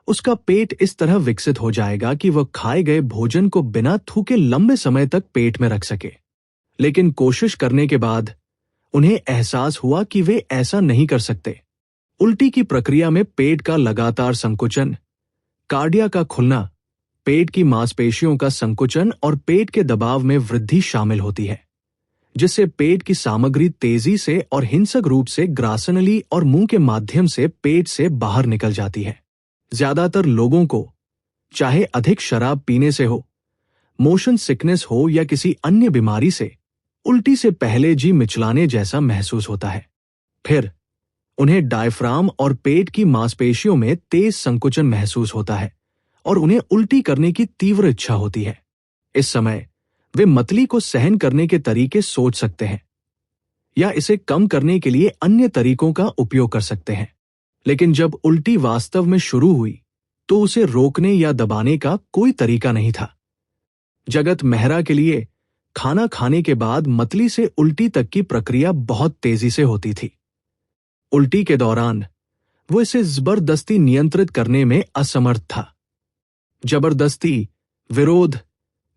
उसका पेट इस तरह विकसित हो जाएगा कि वह खाए गए भोजन को बिना थूके लंबे समय तक पेट में रख सके। लेकिन कोशिश करने के बाद उन्हें एहसास हुआ कि वे ऐसा नहीं कर सकते। उल्टी की प्रक्रिया में पेट का लगातार संकुचन, कार्डिया का खुलना, पेट की मांसपेशियों का संकुचन और पेट के दबाव में वृद्धि शामिल होती है, जिससे पेट की सामग्री तेजी से और हिंसक रूप से ग्रासनली और मुंह के माध्यम से पेट से बाहर निकल जाती है। ज्यादातर लोगों को, चाहे अधिक शराब पीने से हो, मोशन सिकनेस हो या किसी अन्य बीमारी से, उल्टी से पहले जी मिचलाने जैसा महसूस होता है। फिर उन्हें डायफ्राम और पेट की मांसपेशियों में तेज संकुचन महसूस होता है और उन्हें उल्टी करने की तीव्र इच्छा होती है। इस समय वे मतली को सहन करने के तरीके सोच सकते हैं या इसे कम करने के लिए अन्य तरीकों का उपयोग कर सकते हैं। लेकिन जब उल्टी वास्तव में शुरू हुई तो उसे रोकने या दबाने का कोई तरीका नहीं था। जगत मेहरा के लिए खाना खाने के बाद मतली से उल्टी तक की प्रक्रिया बहुत तेजी से होती थी। उल्टी के दौरान वो इसे जबरदस्ती नियंत्रित करने में असमर्थ था। जबरदस्ती विरोध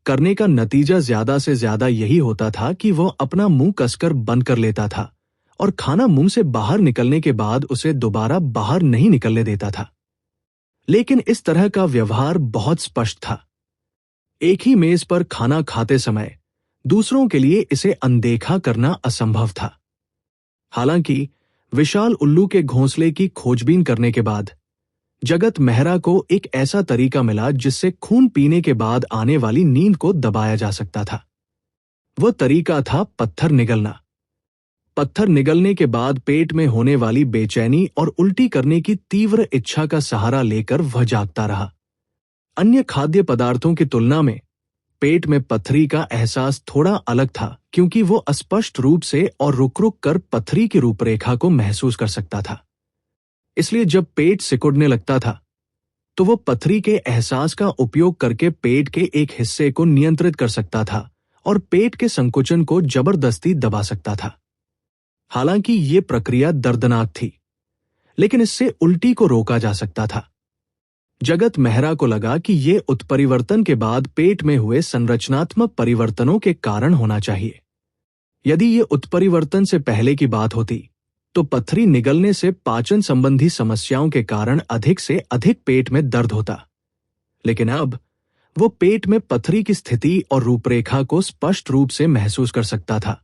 करने का नतीजा ज्यादा से ज्यादा यही होता था कि वह अपना मुंह कसकर बंद कर लेता था और खाना मुंह से बाहर निकलने के बाद उसे दोबारा बाहर नहीं निकलने देता था। लेकिन इस तरह का व्यवहार बहुत स्पष्ट था। एक ही मेज पर खाना खाते समय दूसरों के लिए इसे अनदेखा करना असंभव था। हालांकि विशाल उल्लू के घोंसले की खोजबीन करने के बाद जगत मेहरा को एक ऐसा तरीका मिला जिससे खून पीने के बाद आने वाली नींद को दबाया जा सकता था। वह तरीका था पत्थर निगलना। पत्थर निगलने के बाद पेट में होने वाली बेचैनी और उल्टी करने की तीव्र इच्छा का सहारा लेकर वह जागता रहा। अन्य खाद्य पदार्थों की तुलना में पेट में पथरी का एहसास थोड़ा अलग था, क्योंकि वो स्पष्ट रूप से और रुक रुक कर पथरी की रूपरेखा को महसूस कर सकता था। इसलिए जब पेट सिकुड़ने लगता था तो वो पथरी के एहसास का उपयोग करके पेट के एक हिस्से को नियंत्रित कर सकता था और पेट के संकुचन को जबरदस्ती दबा सकता था। हालांकि ये प्रक्रिया दर्दनाक थी, लेकिन इससे उल्टी को रोका जा सकता था। जगत मेहरा को लगा कि ये उत्परिवर्तन के बाद पेट में हुए संरचनात्मक परिवर्तनों के कारण होना चाहिए। यदि ये उत्परिवर्तन से पहले की बात होती तो पथरी निगलने से पाचन संबंधी समस्याओं के कारण अधिक से अधिक पेट में दर्द होता। लेकिन अब वो पेट में पथरी की स्थिति और रूपरेखा को स्पष्ट रूप से महसूस कर सकता था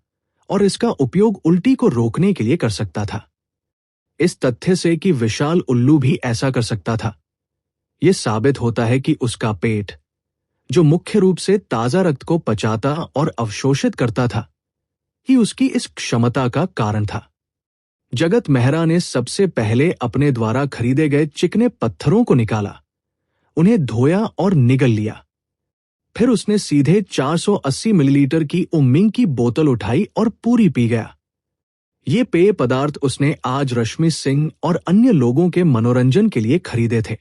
और इसका उपयोग उल्टी को रोकने के लिए कर सकता था। इस तथ्य से कि विशाल उल्लू भी ऐसा कर सकता था, यह साबित होता है कि उसका पेट, जो मुख्य रूप से ताजा रक्त को पचाता और अवशोषित करता था, ही उसकी इस क्षमता का कारण था। जगत मेहरा ने सबसे पहले अपने द्वारा खरीदे गए चिकने पत्थरों को निकाला, उन्हें धोया और निगल लिया। फिर उसने सीधे 480 मिलीलीटर की उम्मिंग की बोतल उठाई और पूरी पी गया। ये पेय पदार्थ उसने आज रश्मि सिंह और अन्य लोगों के मनोरंजन के लिए खरीदे थे।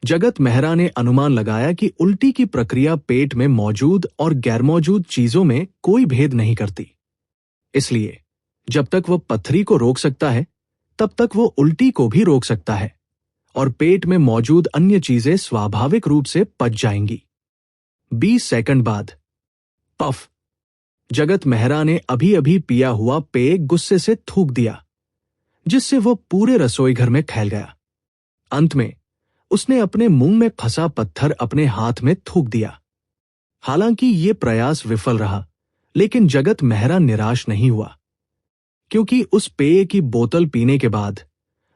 जगत मेहरा ने अनुमान लगाया कि उल्टी की प्रक्रिया पेट में मौजूद और गैरमौजूद चीजों में कोई भेद नहीं करती। इसलिए जब तक वह पथरी को रोक सकता है, तब तक वो उल्टी को भी रोक सकता है और पेट में मौजूद अन्य चीजें स्वाभाविक रूप से पच जाएंगी। 20 सेकंड बाद पफ, जगत मेहरा ने अभी अभी पिया हुआ पेय गुस्से से थूक दिया, जिससे वो पूरे रसोई घर में फैल गया। अंत में उसने अपने मुंह में फंसा पत्थर अपने हाथ में थूक दिया। हालांकि ये प्रयास विफल रहा, लेकिन जगत मेहरा निराश नहीं हुआ, क्योंकि उस पेय की बोतल पीने के बाद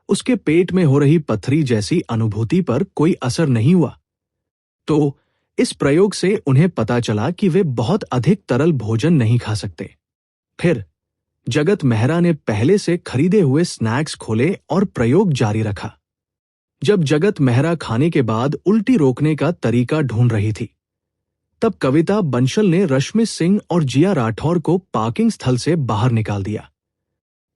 उसके पेट में हो रही पथरी जैसी अनुभूति पर कोई असर नहीं हुआ। तो इस प्रयोग से उन्हें पता चला कि वे बहुत अधिक तरल भोजन नहीं खा सकते। फिर जगत मेहरा ने पहले से खरीदे हुए स्नैक्स खोले और प्रयोग जारी रखा। जब जगत मेहरा खाने के बाद उल्टी रोकने का तरीका ढूंढ रही थी, तब कविता बंसल ने रश्मि सिंह और जिया राठौर को पार्किंग स्थल से बाहर निकाल दिया।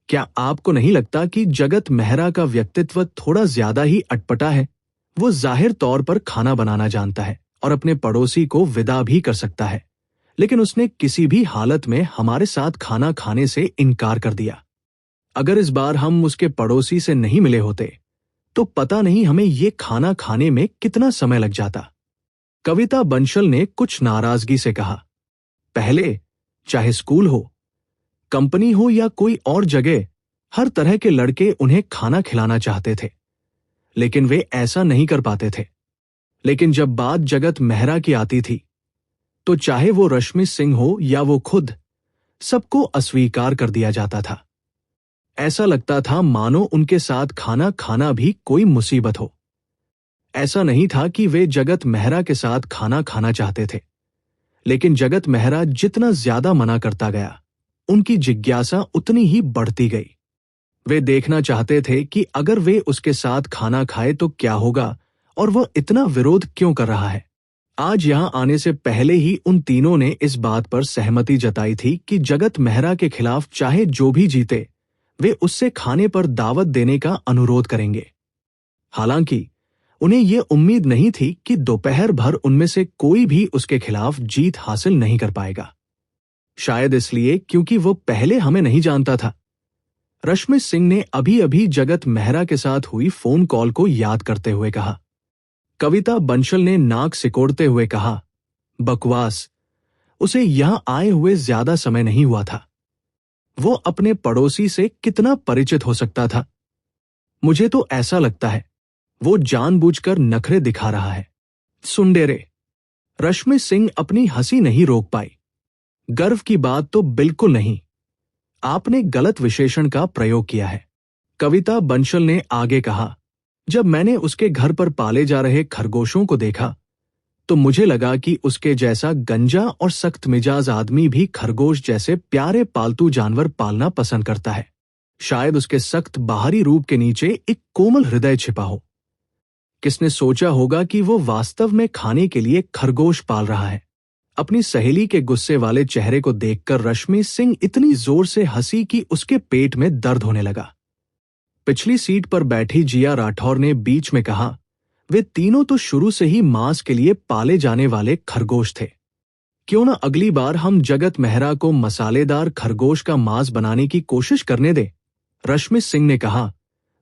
क्या आपको नहीं लगता कि जगत मेहरा का व्यक्तित्व थोड़ा ज्यादा ही अटपटा है? वो जाहिर तौर पर खाना बनाना जानता है और अपने पड़ोसी को विदा भी कर सकता है, लेकिन उसने किसी भी हालत में हमारे साथ खाना खाने से इनकार कर दिया। अगर इस बार हम उसके पड़ोसी से नहीं मिले होते तो पता नहीं हमें ये खाना खाने में कितना समय लग जाता। कविता बंसल ने कुछ नाराजगी से कहा। पहले चाहे स्कूल हो, कंपनी हो या कोई और जगह, हर तरह के लड़के उन्हें खाना खिलाना चाहते थे, लेकिन वे ऐसा नहीं कर पाते थे। लेकिन जब बात जगत मेहरा की आती थी, तो चाहे वो रश्मि सिंह हो या वो खुद, सबको अस्वीकार कर दिया जाता था। ऐसा लगता था मानो उनके साथ खाना खाना भी कोई मुसीबत हो। ऐसा नहीं था कि वे जगत मेहरा के साथ खाना खाना चाहते थे, लेकिन जगत मेहरा जितना ज्यादा मना करता गया, उनकी जिज्ञासा उतनी ही बढ़ती गई। वे देखना चाहते थे कि अगर वे उसके साथ खाना खाए तो क्या होगा और वह इतना विरोध क्यों कर रहा है। आज यहां आने से पहले ही उन तीनों ने इस बात पर सहमति जताई थी कि जगत मेहरा के खिलाफ चाहे जो भी जीते, वे उससे खाने पर दावत देने का अनुरोध करेंगे। हालांकि उन्हें यह उम्मीद नहीं थी कि दोपहर भर उनमें से कोई भी उसके खिलाफ जीत हासिल नहीं कर पाएगा। शायद इसलिए क्योंकि वो पहले हमें नहीं जानता था। रश्मि सिंह ने अभी अभी जगत मेहरा के साथ हुई फोन कॉल को याद करते हुए कहा। कविता बंसल ने नाक सिकोड़ते हुए कहा, बकवास, उसे यहां आए हुए ज्यादा समय नहीं हुआ था। वो अपने पड़ोसी से कितना परिचित हो सकता था? मुझे तो ऐसा लगता है वो जानबूझकर नखरे दिखा रहा है। सुंडेरे। रश्मि सिंह अपनी हंसी नहीं रोक पाई। गर्व की बात तो बिल्कुल नहीं। आपने गलत विशेषण का प्रयोग किया है। कविता बंसल ने आगे कहा, जब मैंने उसके घर पर पाले जा रहे खरगोशों को देखा तो मुझे लगा कि उसके जैसा गंजा और सख्त मिजाज आदमी भी खरगोश जैसे प्यारे पालतू जानवर पालना पसंद करता है। शायद उसके सख्त बाहरी रूप के नीचे एक कोमल हृदय छिपा हो। किसने सोचा होगा कि वो वास्तव में खाने के लिए खरगोश पाल रहा है। अपनी सहेली के गुस्से वाले चेहरे को देखकर रश्मि सिंह इतनी जोर से हंसी कि उसके पेट में दर्द होने लगा। पिछली सीट पर बैठी जिया राठौर ने बीच में कहा, वे तीनों तो शुरू से ही मांस के लिए पाले जाने वाले खरगोश थे। क्यों न अगली बार हम जगत मेहरा को मसालेदार खरगोश का मांस बनाने की कोशिश करने दें। रश्मि सिंह ने कहा,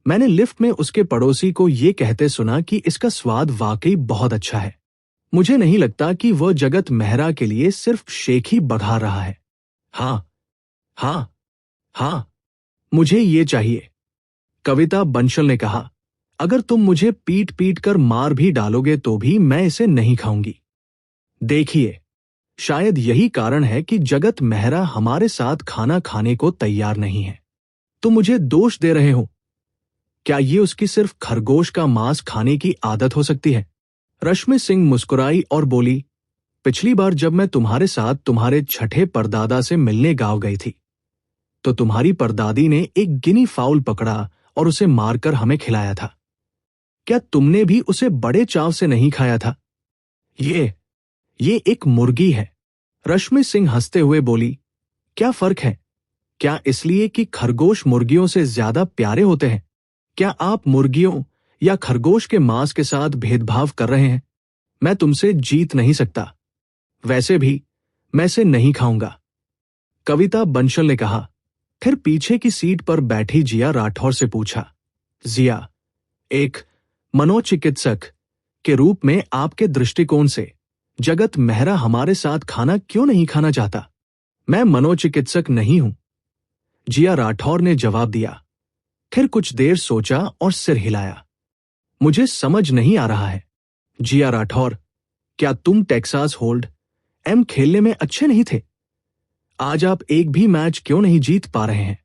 मैंने लिफ्ट में उसके पड़ोसी को ये कहते सुना कि इसका स्वाद वाकई बहुत अच्छा है। मुझे नहीं लगता कि वह जगत मेहरा के लिए सिर्फ शेख ही बघा रहा है। हाँ हाँ हाँ, मुझे ये चाहिए। कविता बंसल ने कहा, अगर तुम मुझे पीट पीट कर मार भी डालोगे तो भी मैं इसे नहीं खाऊंगी। देखिए, शायद यही कारण है कि जगत मेहरा हमारे साथ खाना खाने को तैयार नहीं है। तुम मुझे दोष दे रहे हो। क्या ये उसकी सिर्फ खरगोश का मांस खाने की आदत हो सकती है? रश्मि सिंह मुस्कुराई और बोली, पिछली बार जब मैं तुम्हारे साथ तुम्हारे छठे परदादा से मिलने गांव गई थी, तो तुम्हारी परदादी ने एक गिनी फाउल पकड़ा और उसे मारकर हमें खिलाया था। क्या तुमने भी उसे बड़े चाव से नहीं खाया था? ये एक मुर्गी है। रश्मि सिंह हंसते हुए बोली, क्या फर्क है? क्या इसलिए कि खरगोश मुर्गियों से ज्यादा प्यारे होते हैं? क्या आप मुर्गियों या खरगोश के मांस के साथ भेदभाव कर रहे हैं? मैं तुमसे जीत नहीं सकता। वैसे भी मैं इसे नहीं खाऊंगा। कविता बंसल ने कहा। फिर पीछे की सीट पर बैठी जिया राठौर से पूछा, जिया, एक मनोचिकित्सक के रूप में आपके दृष्टिकोण से जगत मेहरा हमारे साथ खाना क्यों नहीं खाना चाहता? मैं मनोचिकित्सक नहीं हूं, जिया राठौर ने जवाब दिया। फिर कुछ देर सोचा और सिर हिलाया। मुझे समझ नहीं आ रहा है। जिया राठौर, क्या तुम टेक्सास होल्ड एम खेलने में अच्छे नहीं थे? आज आप एक भी मैच क्यों नहीं जीत पा रहे हैं?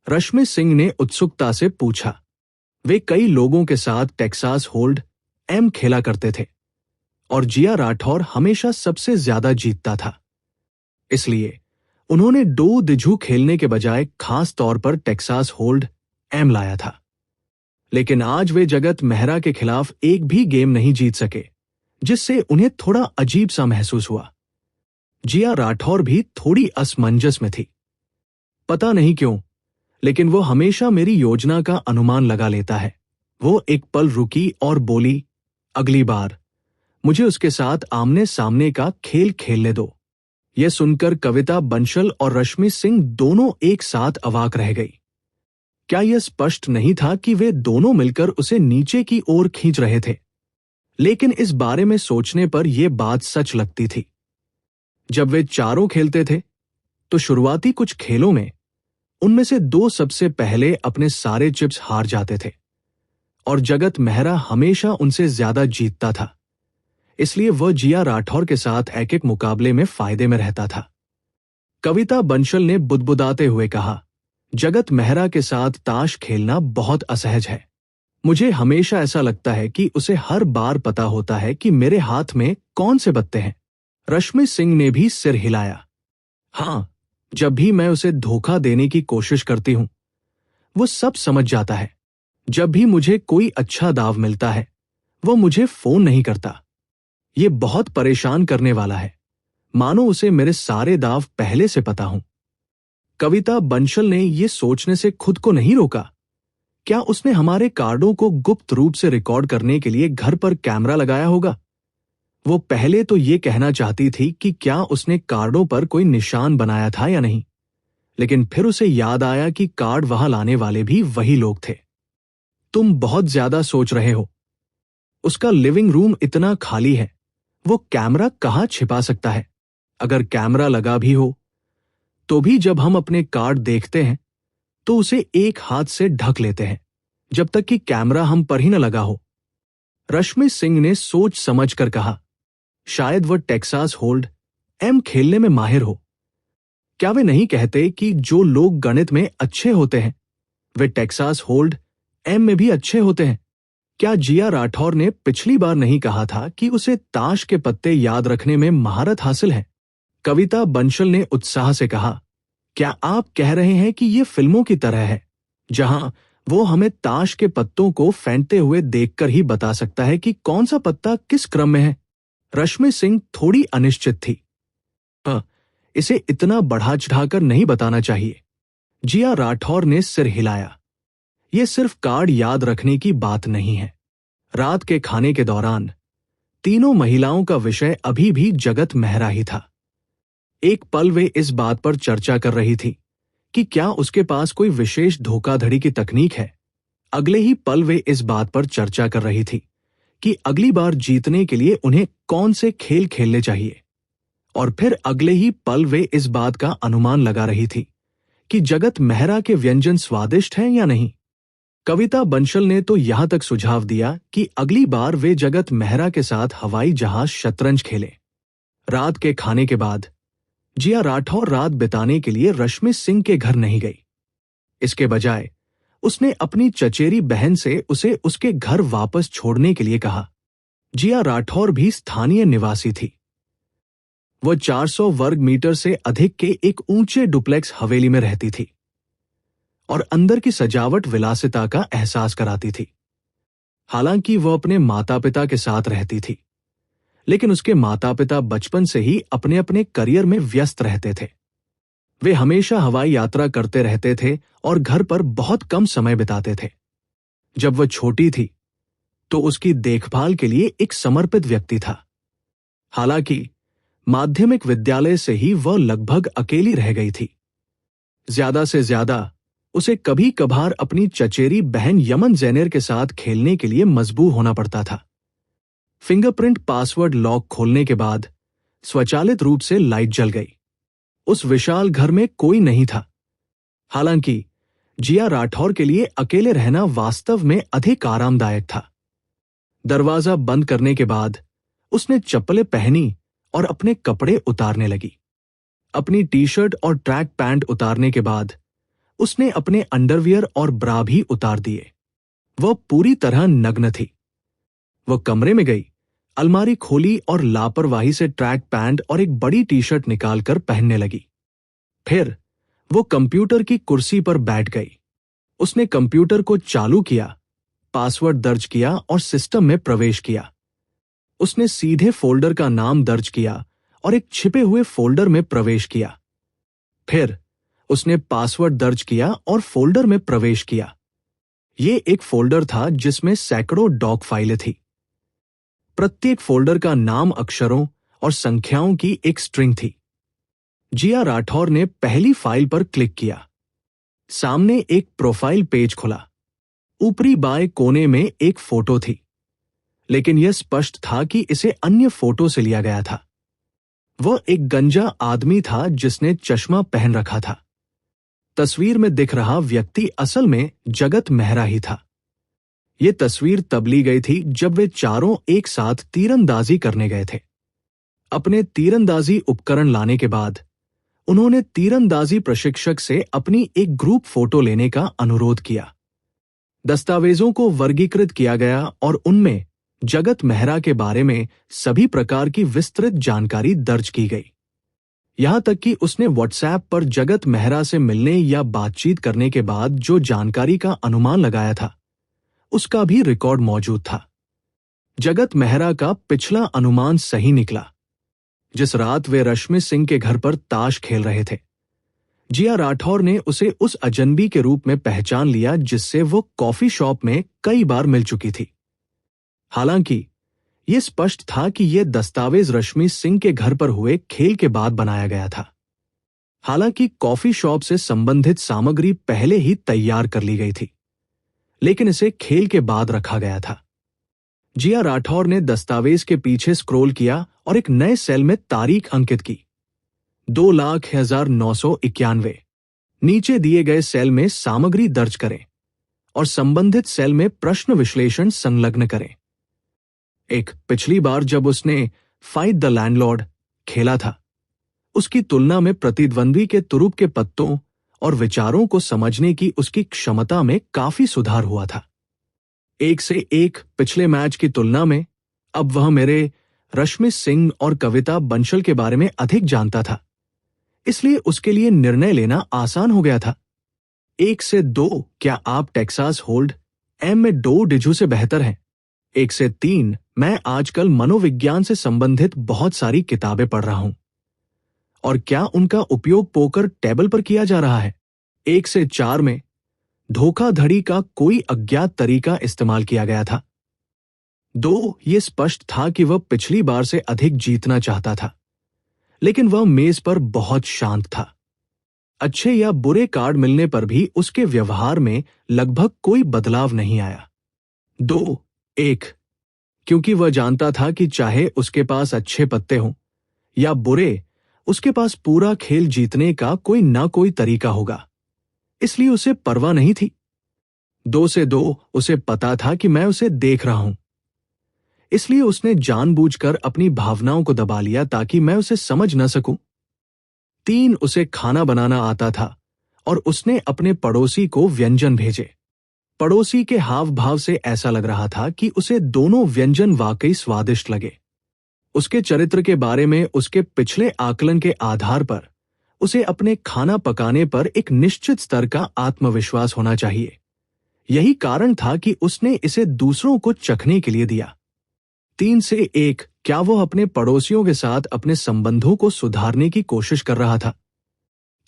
रश्मि सिंह ने उत्सुकता से पूछा। वे कई लोगों के साथ टेक्सास होल्ड एम खेला करते थे और जिया राठौर हमेशा सबसे ज्यादा जीतता था। इसलिए उन्होंने डो दिझू खेलने के बजाय खास तौर पर टेक्सास होल्ड एम लाया था। लेकिन आज वे जगत मेहरा के खिलाफ एक भी गेम नहीं जीत सके, जिससे उन्हें थोड़ा अजीब सा महसूस हुआ। जिया राठौर भी थोड़ी असमंजस में थी। पता नहीं क्यों, लेकिन वो हमेशा मेरी योजना का अनुमान लगा लेता है। वो एक पल रुकी और बोली, अगली बार मुझे उसके साथ आमने सामने का खेल खेलने दो। यह सुनकर कविता बंसल और रश्मि सिंह दोनों एक साथ अवाक रह गई। क्या यह स्पष्ट नहीं था कि वे दोनों मिलकर उसे नीचे की ओर खींच रहे थे? लेकिन इस बारे में सोचने पर यह बात सच लगती थी। जब वे चारों खेलते थे तो शुरुआती कुछ खेलों में उनमें से दो सबसे पहले अपने सारे चिप्स हार जाते थे और जगत मेहरा हमेशा उनसे ज्यादा जीतता था। इसलिए वह जिया राठौर के साथ एक एक मुकाबले में फायदे में रहता था। कविता बंसल ने बुदबुदाते हुए कहा, जगत मेहरा के साथ ताश खेलना बहुत असहज है। मुझे हमेशा ऐसा लगता है कि उसे हर बार पता होता है कि मेरे हाथ में कौन से पत्ते हैं। रश्मि सिंह ने भी सिर हिलाया। हाँ, जब भी मैं उसे धोखा देने की कोशिश करती हूं, वो सब समझ जाता है। जब भी मुझे कोई अच्छा दाव मिलता है, वो मुझे फोन नहीं करता। ये बहुत परेशान करने वाला है, मानो उसे मेरे सारे दाव पहले से पता हों। कविता बंसल ने ये सोचने से खुद को नहीं रोका, क्या उसने हमारे कार्डों को गुप्त रूप से रिकॉर्ड करने के लिए घर पर कैमरा लगाया होगा? वो पहले तो ये कहना चाहती थी कि क्या उसने कार्डों पर कोई निशान बनाया था या नहीं, लेकिन फिर उसे याद आया कि कार्ड वहां लाने वाले भी वही लोग थे। तुम बहुत ज्यादा सोच रहे हो। उसका लिविंग रूम इतना खाली है, वो कैमरा कहाँ छिपा सकता है? अगर कैमरा लगा भी हो तो भी जब हम अपने कार्ड देखते हैं तो उसे एक हाथ से ढक लेते हैं जब तक कि कैमरा हम पर ही न लगा हो। रश्मि सिंह ने सोच समझ कर कहा, शायद वह टेक्सास होल्ड एम खेलने में माहिर हो। क्या वे नहीं कहते कि जो लोग गणित में अच्छे होते हैं वे टेक्सास होल्ड एम में भी अच्छे होते हैं? क्या जिया राठौर ने पिछली बार नहीं कहा था कि उसे ताश के पत्ते याद रखने में महारत हासिल है? कविता बंसल ने उत्साह से कहा, क्या आप कह रहे हैं कि यह फिल्मों की तरह है, जहां वो हमें ताश के पत्तों को फेंटते हुए देखकर ही बता सकता है कि कौन सा पत्ता किस क्रम में है? रश्मि सिंह थोड़ी अनिश्चित थी। इसे इतना बढ़ा चढ़ाकर नहीं बताना चाहिए। जिया राठौर ने सिर हिलाया। यह सिर्फ कार्ड याद रखने की बात नहीं है। रात के खाने के दौरान तीनों महिलाओं का विषय अभी भी जगत मेहरा ही था। एक पल वे इस बात पर चर्चा कर रही थी कि क्या उसके पास कोई विशेष धोखाधड़ी की तकनीक है। अगले ही पल वे इस बात पर चर्चा कर रही थी कि अगली बार जीतने के लिए उन्हें कौन से खेल खेलने चाहिए। और फिर अगले ही पल वे इस बात का अनुमान लगा रही थी कि जगत मेहरा के व्यंजन स्वादिष्ट हैं या नहीं। कविता बंसल ने तो यहां तक सुझाव दिया कि अगली बार वे जगत मेहरा के साथ हवाई जहाज शतरंज खेले। रात के खाने के बाद जिया राठौर रात बिताने के लिए रश्मि सिंह के घर नहीं गई। इसके बजाय उसने अपनी चचेरी बहन से उसे उसके घर वापस छोड़ने के लिए कहा। जिया राठौर भी स्थानीय निवासी थी। वह 400 वर्ग मीटर से अधिक के एक ऊंचे डुप्लेक्स हवेली में रहती थी और अंदर की सजावट विलासिता का एहसास कराती थी। हालांकि वह अपने माता पिता के साथ रहती थी, लेकिन उसके माता पिता बचपन से ही अपने अपने करियर में व्यस्त रहते थे। वे हमेशा हवाई यात्रा करते रहते थे और घर पर बहुत कम समय बिताते थे। जब वह छोटी थी तो उसकी देखभाल के लिए एक समर्पित व्यक्ति था। हालांकि माध्यमिक विद्यालय से ही वह लगभग अकेली रह गई थी। ज्यादा से ज्यादा उसे कभी कभार अपनी चचेरी बहन यमन जैनेर के साथ खेलने के लिए मजबूर होना पड़ता था। फिंगरप्रिंट पासवर्ड लॉक खोलने के बाद स्वचालित रूप से लाइट जल गई। उस विशाल घर में कोई नहीं था। हालांकि जिया राठौर के लिए अकेले रहना वास्तव में अधिक आरामदायक था। दरवाजा बंद करने के बाद उसने चप्पलें पहनी और अपने कपड़े उतारने लगी। अपनी टी शर्ट और ट्रैक पैंट उतारने के बाद उसने अपने अंडरवियर और ब्रा भी उतार दिए। वह पूरी तरह नग्न थी। वह कमरे में गई, अलमारी खोली और लापरवाही से ट्रैक पैंट और एक बड़ी टी शर्ट निकालकर पहनने लगी। फिर वो कंप्यूटर की कुर्सी पर बैठ गई। उसने कंप्यूटर को चालू किया, पासवर्ड दर्ज किया और सिस्टम में प्रवेश किया। उसने सीधे फोल्डर का नाम दर्ज किया और एक छिपे हुए फोल्डर में प्रवेश किया। फिर उसने पासवर्ड दर्ज किया और फोल्डर में प्रवेश किया। ये एक फोल्डर था जिसमें सैकड़ों डॉक फाइलें थी। प्रत्येक फोल्डर का नाम अक्षरों और संख्याओं की एक स्ट्रिंग थी। जिया राठौर ने पहली फाइल पर क्लिक किया। सामने एक प्रोफाइल पेज खुला। ऊपरी बाएं कोने में एक फोटो थी, लेकिन यह स्पष्ट था कि इसे अन्य फोटो से लिया गया था। वह एक गंजा आदमी था जिसने चश्मा पहन रखा था। तस्वीर में दिख रहा व्यक्ति असल में जगत मेहरा ही था। यह तस्वीर तब ली गई थी जब वे चारों एक साथ तीरंदाजी करने गए थे। अपने तीरंदाजी उपकरण लाने के बाद उन्होंने तीरंदाजी प्रशिक्षक से अपनी एक ग्रुप फोटो लेने का अनुरोध किया। दस्तावेजों को वर्गीकृत किया गया और उनमें जगत मेहरा के बारे में सभी प्रकार की विस्तृत जानकारी दर्ज की गई। यहां तक कि उसने व्हाट्सएप पर जगत मेहरा से मिलने या बातचीत करने के बाद जो जानकारी का अनुमान लगाया था, उसका भी रिकॉर्ड मौजूद था। जगत मेहरा का पिछला अनुमान सही निकला। जिस रात वे रश्मि सिंह के घर पर ताश खेल रहे थे, जिया राठौर ने उसे उस अजनबी के रूप में पहचान लिया जिससे वो कॉफी शॉप में कई बार मिल चुकी थी। हालांकि यह स्पष्ट था कि यह दस्तावेज रश्मि सिंह के घर पर हुए खेल के बाद बनाया गया था। हालांकि कॉफी शॉप से संबंधित सामग्री पहले ही तैयार कर ली गई थी, लेकिन इसे खेल के बाद रखा गया था। जिया राठौर ने दस्तावेज के पीछे स्क्रॉल किया और एक नए सेल में तारीख अंकित की, 2,0991। नीचे दिए गए सेल में सामग्री दर्ज करें और संबंधित सेल में प्रश्न विश्लेषण संलग्न करें। एक पिछली बार जब उसने फाइट द लैंडलॉर्ड खेला था, उसकी तुलना में प्रतिद्वंद्वी के तुरुप के पत्तों और विचारों को समझने की उसकी क्षमता में काफी सुधार हुआ था। 1 से 1 पिछले मैच की तुलना में अब वह मेरे रश्मि सिंह और कविता बंसल के बारे में अधिक जानता था, इसलिए उसके लिए निर्णय लेना आसान हो गया था। 1 से 2 क्या आप टेक्सास होल्ड एम में 2 डिजू से बेहतर हैं? 1 से 3 मैं आजकल मनोविज्ञान से संबंधित बहुत सारी किताबें पढ़ रहा हूं, और क्या उनका उपयोग पोकर टेबल पर किया जा रहा है? 1 से 4 में धोखाधड़ी का कोई अज्ञात तरीका इस्तेमाल किया गया था। 2 ये स्पष्ट था कि वह पिछली बार से अधिक जीतना चाहता था, लेकिन वह मेज पर बहुत शांत था। अच्छे या बुरे कार्ड मिलने पर भी उसके व्यवहार में लगभग कोई बदलाव नहीं आया। 2-1 क्योंकि वह जानता था कि चाहे उसके पास अच्छे पत्ते हों या बुरे, उसके पास पूरा खेल जीतने का कोई ना कोई तरीका होगा, इसलिए उसे परवाह नहीं थी। 2 से 2 उसे पता था कि मैं उसे देख रहा हूं, इसलिए उसने जानबूझकर अपनी भावनाओं को दबा लिया ताकि मैं उसे समझ न सकूं। 3 उसे खाना बनाना आता था और उसने अपने पड़ोसी को व्यंजन भेजे। पड़ोसी के हाव भाव से ऐसा लग रहा था कि उसे दोनों व्यंजन वाकई स्वादिष्ट लगे। उसके चरित्र के बारे में उसके पिछले आकलन के आधार पर उसे अपने खाना पकाने पर एक निश्चित स्तर का आत्मविश्वास होना चाहिए। यही कारण था कि उसने इसे दूसरों को चखने के लिए दिया। 3 से 1 क्या वो अपने पड़ोसियों के साथ अपने संबंधों को सुधारने की कोशिश कर रहा था?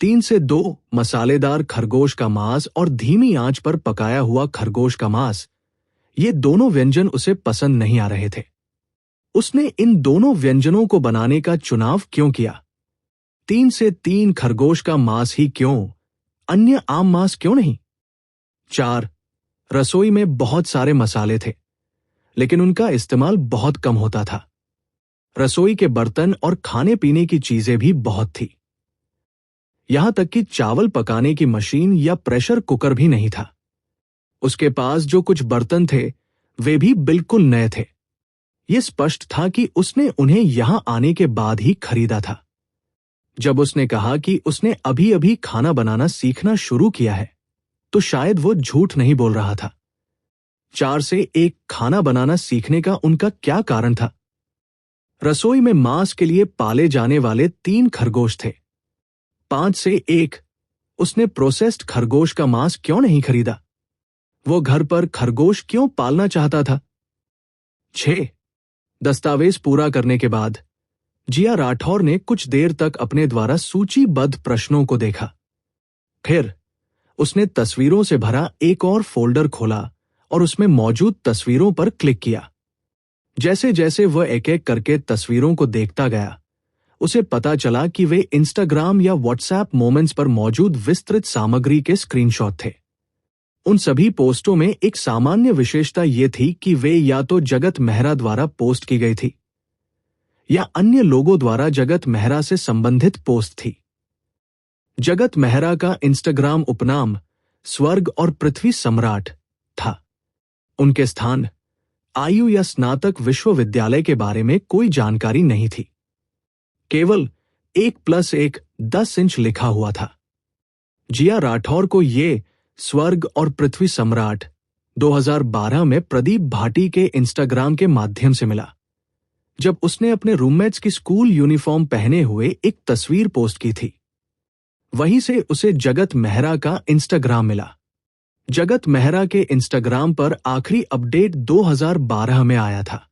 3 से 2 मसालेदार खरगोश का मांस और धीमी आंच पर पकाया हुआ खरगोश का मांस, ये दोनों व्यंजन उसे पसंद नहीं आ रहे थे। उसने इन दोनों व्यंजनों को बनाने का चुनाव क्यों किया? 3 से 3 खरगोश का मांस ही क्यों, अन्य आम मांस क्यों नहीं? 4 रसोई में बहुत सारे मसाले थे, लेकिन उनका इस्तेमाल बहुत कम होता था। रसोई के बर्तन और खाने पीने की चीजें भी बहुत थी। यहां तक कि चावल पकाने की मशीन या प्रेशर कुकर भी नहीं था। उसके पास जो कुछ बर्तन थे वे भी बिल्कुल नए थे। यह स्पष्ट था कि उसने उन्हें यहां आने के बाद ही खरीदा था। जब उसने कहा कि उसने अभी अभी खाना बनाना सीखना शुरू किया है, तो शायद वो झूठ नहीं बोल रहा था। 4 से 1 खाना बनाना सीखने का उनका क्या कारण था? रसोई में मांस के लिए पाले जाने वाले 3 खरगोश थे। 5 से 1 उसने प्रोसेस्ड खरगोश का मांस क्यों नहीं खरीदा? वो घर पर खरगोश क्यों पालना चाहता था? 6 दस्तावेज पूरा करने के बाद जिया राठौर ने कुछ देर तक अपने द्वारा सूचीबद्ध प्रश्नों को देखा। फिर उसने तस्वीरों से भरा एक और फोल्डर खोला और उसमें मौजूद तस्वीरों पर क्लिक किया। जैसे जैसे वह एक एक करके तस्वीरों को देखता गया, उसे पता चला कि वे इंस्टाग्राम या व्हाट्सएप मोमेंट्स पर मौजूद विस्तृत सामग्री के स्क्रीनशॉट थे। उन सभी पोस्टों में एक सामान्य विशेषता ये थी कि वे या तो जगत मेहरा द्वारा पोस्ट की गई थी या अन्य लोगों द्वारा जगत मेहरा से संबंधित पोस्ट थी। जगत मेहरा का इंस्टाग्राम उपनाम स्वर्ग और पृथ्वी सम्राट था। उनके स्थान, आयु या स्नातक विश्वविद्यालय के बारे में कोई जानकारी नहीं थी। केवल 1+1 10 इंच लिखा हुआ था। जिया राठौर को ये स्वर्ग और पृथ्वी सम्राट 2012 में प्रदीप भाटी के इंस्टाग्राम के माध्यम से मिला, जब उसने अपने रूममेट्स की स्कूल यूनिफॉर्म पहने हुए एक तस्वीर पोस्ट की थी। वहीं से उसे जगत मेहरा का इंस्टाग्राम मिला। जगत मेहरा के इंस्टाग्राम पर आखिरी अपडेट 2012 में आया था।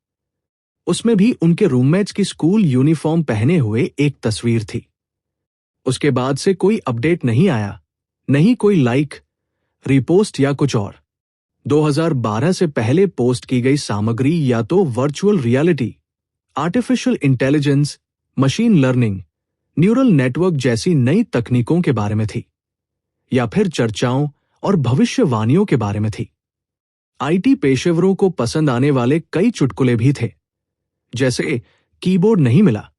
उसमें भी उनके रूममेट्स की स्कूल यूनिफॉर्म पहने हुए एक तस्वीर थी। उसके बाद से कोई अपडेट नहीं आया, नहीं कोई लाइक, रिपोस्ट या कुछ और। 2012 से पहले पोस्ट की गई सामग्री या तो virtual reality, artificial intelligence, machine learning, neural network जैसी नई तकनीकों के बारे में थी, या फिर चर्चाओं और भविष्यवाणियों के बारे में थी। आईटी पेशेवरों को पसंद आने वाले कई चुटकुले भी थे, जैसे कीबोर्ड नहीं मिला,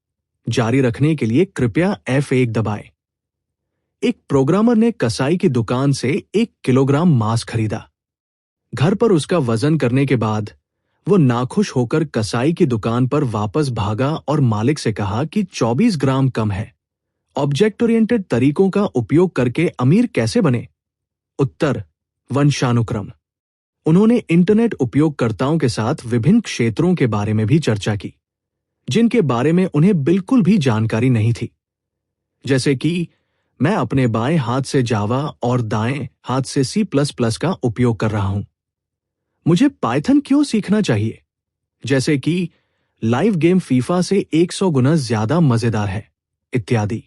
जारी रखने के लिए कृपया F1 दबाएं। एक प्रोग्रामर ने कसाई की दुकान से 1 किलोग्राम मांस खरीदा। घर पर उसका वजन करने के बाद वो नाखुश होकर कसाई की दुकान पर वापस भागा और मालिक से कहा कि 24 ग्राम कम है। ऑब्जेक्ट ओरिएंटेड तरीकों का उपयोग करके अमीर कैसे बने? उत्तर, वंशानुक्रम। उन्होंने इंटरनेट उपयोगकर्ताओं के साथ विभिन्न क्षेत्रों के बारे में भी चर्चा की, जिनके बारे में उन्हें बिल्कुल भी जानकारी नहीं थी। जैसे कि मैं अपने बाएं हाथ से जावा और दाएं हाथ से C++ का उपयोग कर रहा हूं। मुझे पाइथन क्यों सीखना चाहिए? जैसे कि लाइव गेम फीफा से 100 गुना ज्यादा मजेदार है, इत्यादि।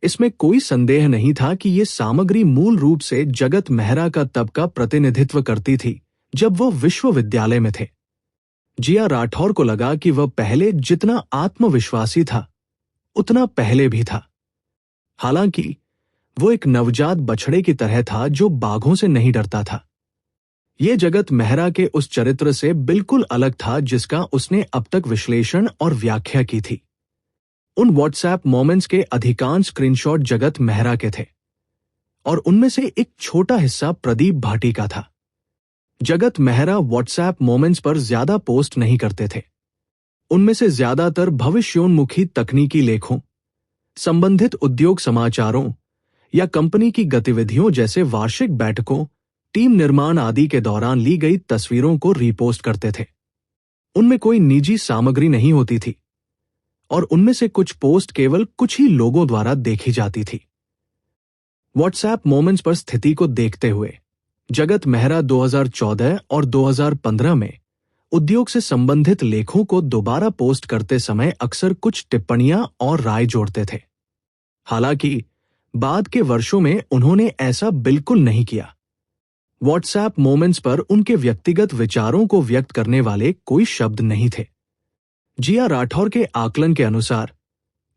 इसमें कोई संदेह नहीं था कि ये सामग्री मूल रूप से जगत मेहरा का तब का प्रतिनिधित्व करती थी जब वह विश्वविद्यालय में थे। जिया राठौर को लगा कि वह पहले जितना आत्मविश्वासी था, उतना पहले भी था। हालांकि वो एक नवजात बछड़े की तरह था जो बाघों से नहीं डरता था। ये जगत मेहरा के उस चरित्र से बिल्कुल अलग था जिसका उसने अब तक विश्लेषण और व्याख्या की थी। उन व्हाट्सएप मोमेंट्स के अधिकांश स्क्रीनशॉट जगत मेहरा के थे और उनमें से एक छोटा हिस्सा प्रदीप भाटी का था। जगत मेहरा व्हाट्सएप मोमेंट्स पर ज्यादा पोस्ट नहीं करते थे। उनमें से ज्यादातर भविष्योन्मुखी तकनीकी लेखों, संबंधित उद्योग समाचारों या कंपनी की गतिविधियों जैसे वार्षिक बैठकों, टीम निर्माण आदि के दौरान ली गई तस्वीरों को रीपोस्ट करते थे। उनमें कोई निजी सामग्री नहीं होती थी और उनमें से कुछ पोस्ट केवल कुछ ही लोगों द्वारा देखी जाती थी। व्हाट्सएप मोमेंट्स पर स्थिति को देखते हुए जगत मेहरा 2014 और 2015 में उद्योग से संबंधित लेखों को दोबारा पोस्ट करते समय अक्सर कुछ टिप्पणियां और राय जोड़ते थे। हालांकि बाद के वर्षों में उन्होंने ऐसा बिल्कुल नहीं किया। व्हाट्सएप मोमेंट्स पर उनके व्यक्तिगत विचारों को व्यक्त करने वाले कोई शब्द नहीं थे। जिया राठौर के आकलन के अनुसार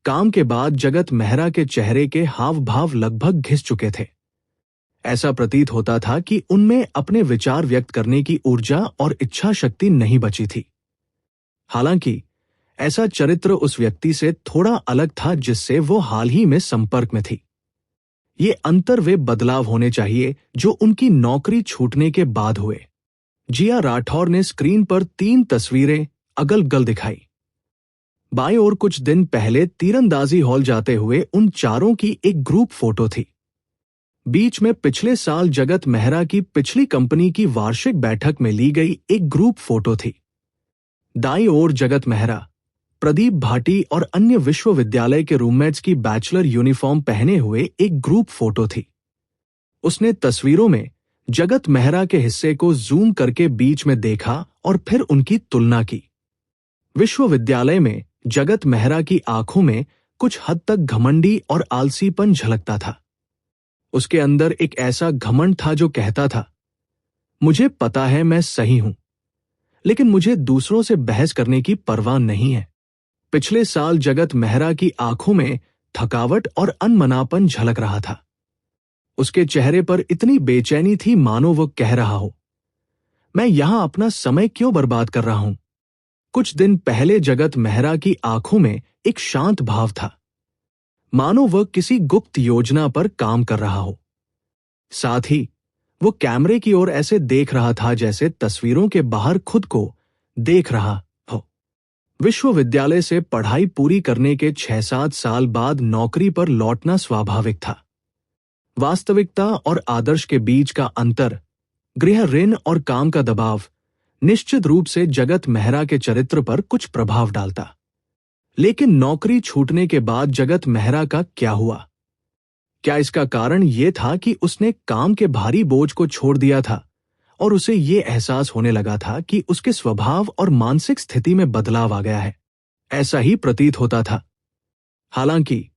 काम के बाद जगत मेहरा के चेहरे के हाव भाव लगभग घिस चुके थे। ऐसा प्रतीत होता था कि उनमें अपने विचार व्यक्त करने की ऊर्जा और इच्छा शक्ति नहीं बची थी। हालांकि ऐसा चरित्र उस व्यक्ति से थोड़ा अलग था जिससे वो हाल ही में संपर्क में थी। ये अंतर वे बदलाव होने चाहिए जो उनकी नौकरी छूटने के बाद हुए। जिया राठौर ने स्क्रीन पर 3 तस्वीरें अगल-बगल दिखाई। बाएं ओर कुछ दिन पहले तीरंदाजी हॉल जाते हुए उन चारों की एक ग्रुप फोटो थी। बीच में पिछले साल जगत मेहरा की पिछली कंपनी की वार्षिक बैठक में ली गई एक ग्रुप फोटो थी। दाईं ओर जगत मेहरा, प्रदीप भाटी और अन्य विश्वविद्यालय के रूममेट्स की बैचलर यूनिफॉर्म पहने हुए एक ग्रुप फोटो थी। उसने तस्वीरों में जगत मेहरा के हिस्से को जूम करके बीच में देखा और फिर उनकी तुलना की। विश्वविद्यालय में जगत मेहरा की आंखों में कुछ हद तक घमंडी और आलसीपन झलकता था। उसके अंदर एक ऐसा घमंड था जो कहता था, मुझे पता है मैं सही हूं, लेकिन मुझे दूसरों से बहस करने की परवाह नहीं है। पिछले साल जगत मेहरा की आंखों में थकावट और अनमनापन झलक रहा था। उसके चेहरे पर इतनी बेचैनी थी मानो वो कह रहा हो, मैं यहां अपना समय क्यों बर्बाद कर रहा हूं। कुछ दिन पहले जगत मेहरा की आंखों में एक शांत भाव था, मानो वह किसी गुप्त योजना पर काम कर रहा हो। साथ ही वो कैमरे की ओर ऐसे देख रहा था जैसे तस्वीरों के बाहर खुद को देख रहा हो। विश्वविद्यालय से पढ़ाई पूरी करने के 6-7 साल बाद नौकरी पर लौटना स्वाभाविक था। वास्तविकता और आदर्श के बीच का अंतर, गृह ऋण और काम का दबाव निश्चित रूप से जगत मेहरा के चरित्र पर कुछ प्रभाव डालता। लेकिन नौकरी छूटने के बाद जगत मेहरा का क्या हुआ? क्या इसका कारण यह था कि उसने काम के भारी बोझ को छोड़ दिया था और उसे ये एहसास होने लगा था कि उसके स्वभाव और मानसिक स्थिति में बदलाव आ गया है? ऐसा ही प्रतीत होता था। हालांकि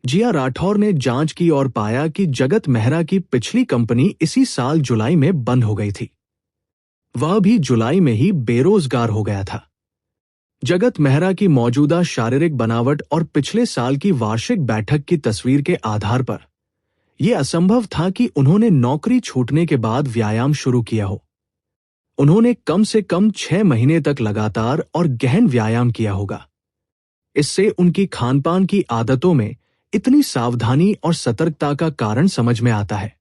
जिया राठौर ने जांच की और पाया कि जगत मेहरा की पिछली कंपनी इसी साल जुलाई में बंद हो गई थी। वह भी जुलाई में ही बेरोजगार हो गया था। जगत मेहरा की मौजूदा शारीरिक बनावट और पिछले साल की वार्षिक बैठक की तस्वीर के आधार पर यह असंभव था कि उन्होंने नौकरी छूटने के बाद व्यायाम शुरू किया हो। उन्होंने कम से कम 6 महीने तक लगातार और गहन व्यायाम किया होगा। इससे उनकी खानपान की आदतों में इतनी सावधानी और सतर्कता का कारण समझ में आता है।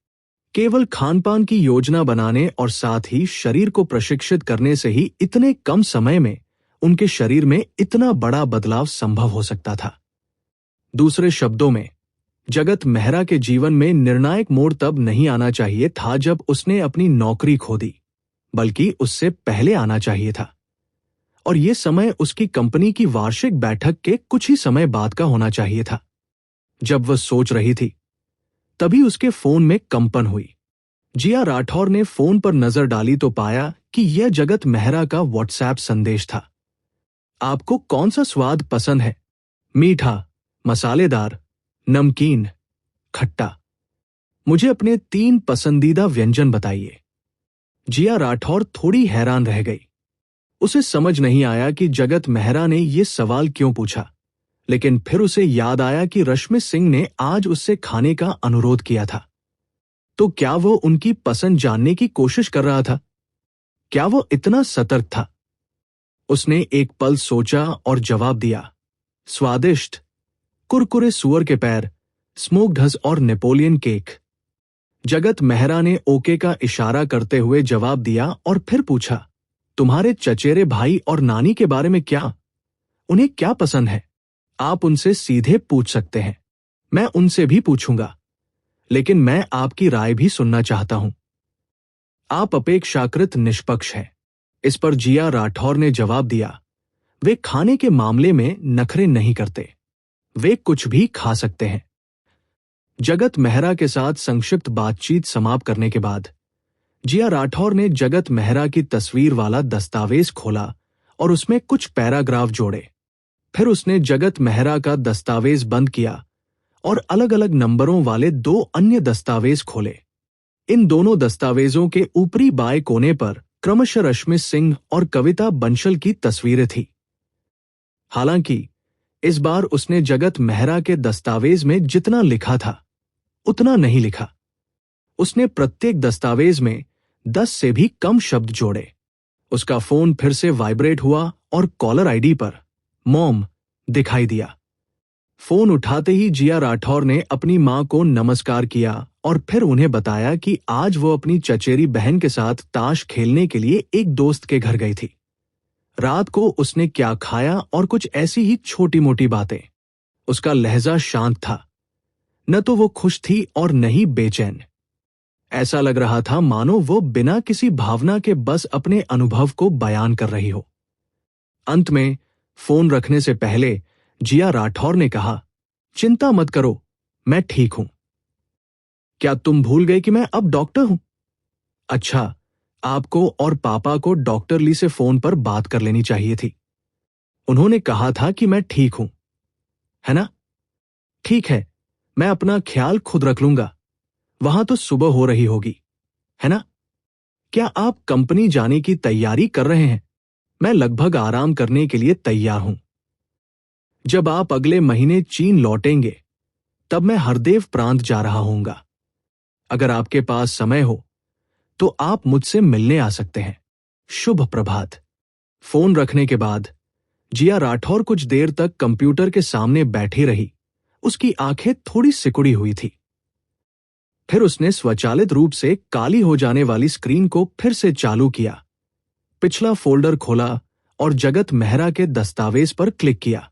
केवल खानपान की योजना बनाने और साथ ही शरीर को प्रशिक्षित करने से ही इतने कम समय में उनके शरीर में इतना बड़ा बदलाव संभव हो सकता था। दूसरे शब्दों में, जगत मेहरा के जीवन में निर्णायक मोड़ तब नहीं आना चाहिए था जब उसने अपनी नौकरी खो दी, बल्कि उससे पहले आना चाहिए था। और यह समय उसकी कंपनी की वार्षिक बैठक के कुछ ही समय बाद का होना चाहिए था। जब वह सोच रही थी, तभी उसके फोन में कंपन हुई। जिया राठौर ने फोन पर नजर डाली तो पाया कि यह जगत मेहरा का व्हाट्सएप संदेश था। आपको कौन सा स्वाद पसंद है? मीठा, मसालेदार, नमकीन, खट्टा? मुझे अपने 3 पसंदीदा व्यंजन बताइए। जिया राठौर थोड़ी हैरान रह गई। उसे समझ नहीं आया कि जगत मेहरा ने यह सवाल क्यों पूछा, लेकिन फिर उसे याद आया कि रश्मि सिंह ने आज उससे खाने का अनुरोध किया था। तो क्या वो उनकी पसंद जानने की कोशिश कर रहा था? क्या वो इतना सतर्क था? उसने एक पल सोचा और जवाब दिया, स्वादिष्ट, कुरकुरे सूअर के पैर, स्मोक्ड हंस और नेपोलियन केक। जगत मेहरा ने ओके का इशारा करते हुए जवाब दिया और फिर पूछा, तुम्हारे चचेरे भाई और नानी के बारे में क्या? उन्हें क्या पसंद है? आप उनसे सीधे पूछ सकते हैं। मैं उनसे भी पूछूंगा, लेकिन मैं आपकी राय भी सुनना चाहता हूं। आप अपेक्षाकृत निष्पक्ष हैं। इस पर जिया राठौर ने जवाब दिया, वे खाने के मामले में नखरे नहीं करते। वे कुछ भी खा सकते हैं। जगत मेहरा के साथ संक्षिप्त बातचीत समाप्त करने के बाद जिया राठौर ने जगत मेहरा की तस्वीर वाला दस्तावेज खोला और उसमें कुछ पैराग्राफ जोड़े। फिर उसने जगत मेहरा का दस्तावेज बंद किया और अलग अलग नंबरों वाले 2 अन्य दस्तावेज खोले। इन दोनों दस्तावेजों के ऊपरी बाएं कोने पर क्रमशः रश्मि सिंह और कविता बंसल की तस्वीरें थी। हालांकि इस बार उसने जगत मेहरा के दस्तावेज में जितना लिखा था उतना नहीं लिखा। उसने प्रत्येक दस्तावेज में 10 से भी कम शब्द जोड़े। उसका फोन फिर से वाइब्रेट हुआ और कॉलर आईडी पर मॉम दिखाई दिया। फोन उठाते ही जिया राठौर ने अपनी मां को नमस्कार किया और फिर उन्हें बताया कि आज वो अपनी चचेरी बहन के साथ ताश खेलने के लिए एक दोस्त के घर गई थी। रात को उसने क्या खाया और कुछ ऐसी ही छोटी मोटी बातें। उसका लहजा शांत था, न तो वो खुश थी और न ही बेचैन। ऐसा लग रहा था मानो वो बिना किसी भावना के बस अपने अनुभव को बयान कर रही हो। अंत में फोन रखने से पहले जिया राठौर ने कहा, चिंता मत करो, मैं ठीक हूं। क्या तुम भूल गए कि मैं अब डॉक्टर हूं? अच्छा, आपको और पापा को डॉक्टर ली से फोन पर बात कर लेनी चाहिए थी। उन्होंने कहा था कि मैं ठीक हूं, है ना? ठीक है, मैं अपना ख्याल खुद रख लूंगा। वहां तो सुबह हो रही होगी, है ना? क्या आप कंपनी जाने की तैयारी कर रहे हैं? मैं लगभग आराम करने के लिए तैयार हूं। जब आप अगले महीने चीन लौटेंगे, तब मैं हरदेव प्रांत जा रहा हूंगा। अगर आपके पास समय हो, तो आप मुझसे मिलने आ सकते हैं। शुभ प्रभात। फोन रखने के बाद जिया राठौर कुछ देर तक कंप्यूटर के सामने बैठी रही। उसकी आंखें थोड़ी सिकुड़ी हुई थी। फिर उसने स्वचालित रूप से काली हो जाने वाली स्क्रीन को फिर से चालू किया, पिछला फोल्डर खोला और जगत मेहरा के दस्तावेज पर क्लिक किया।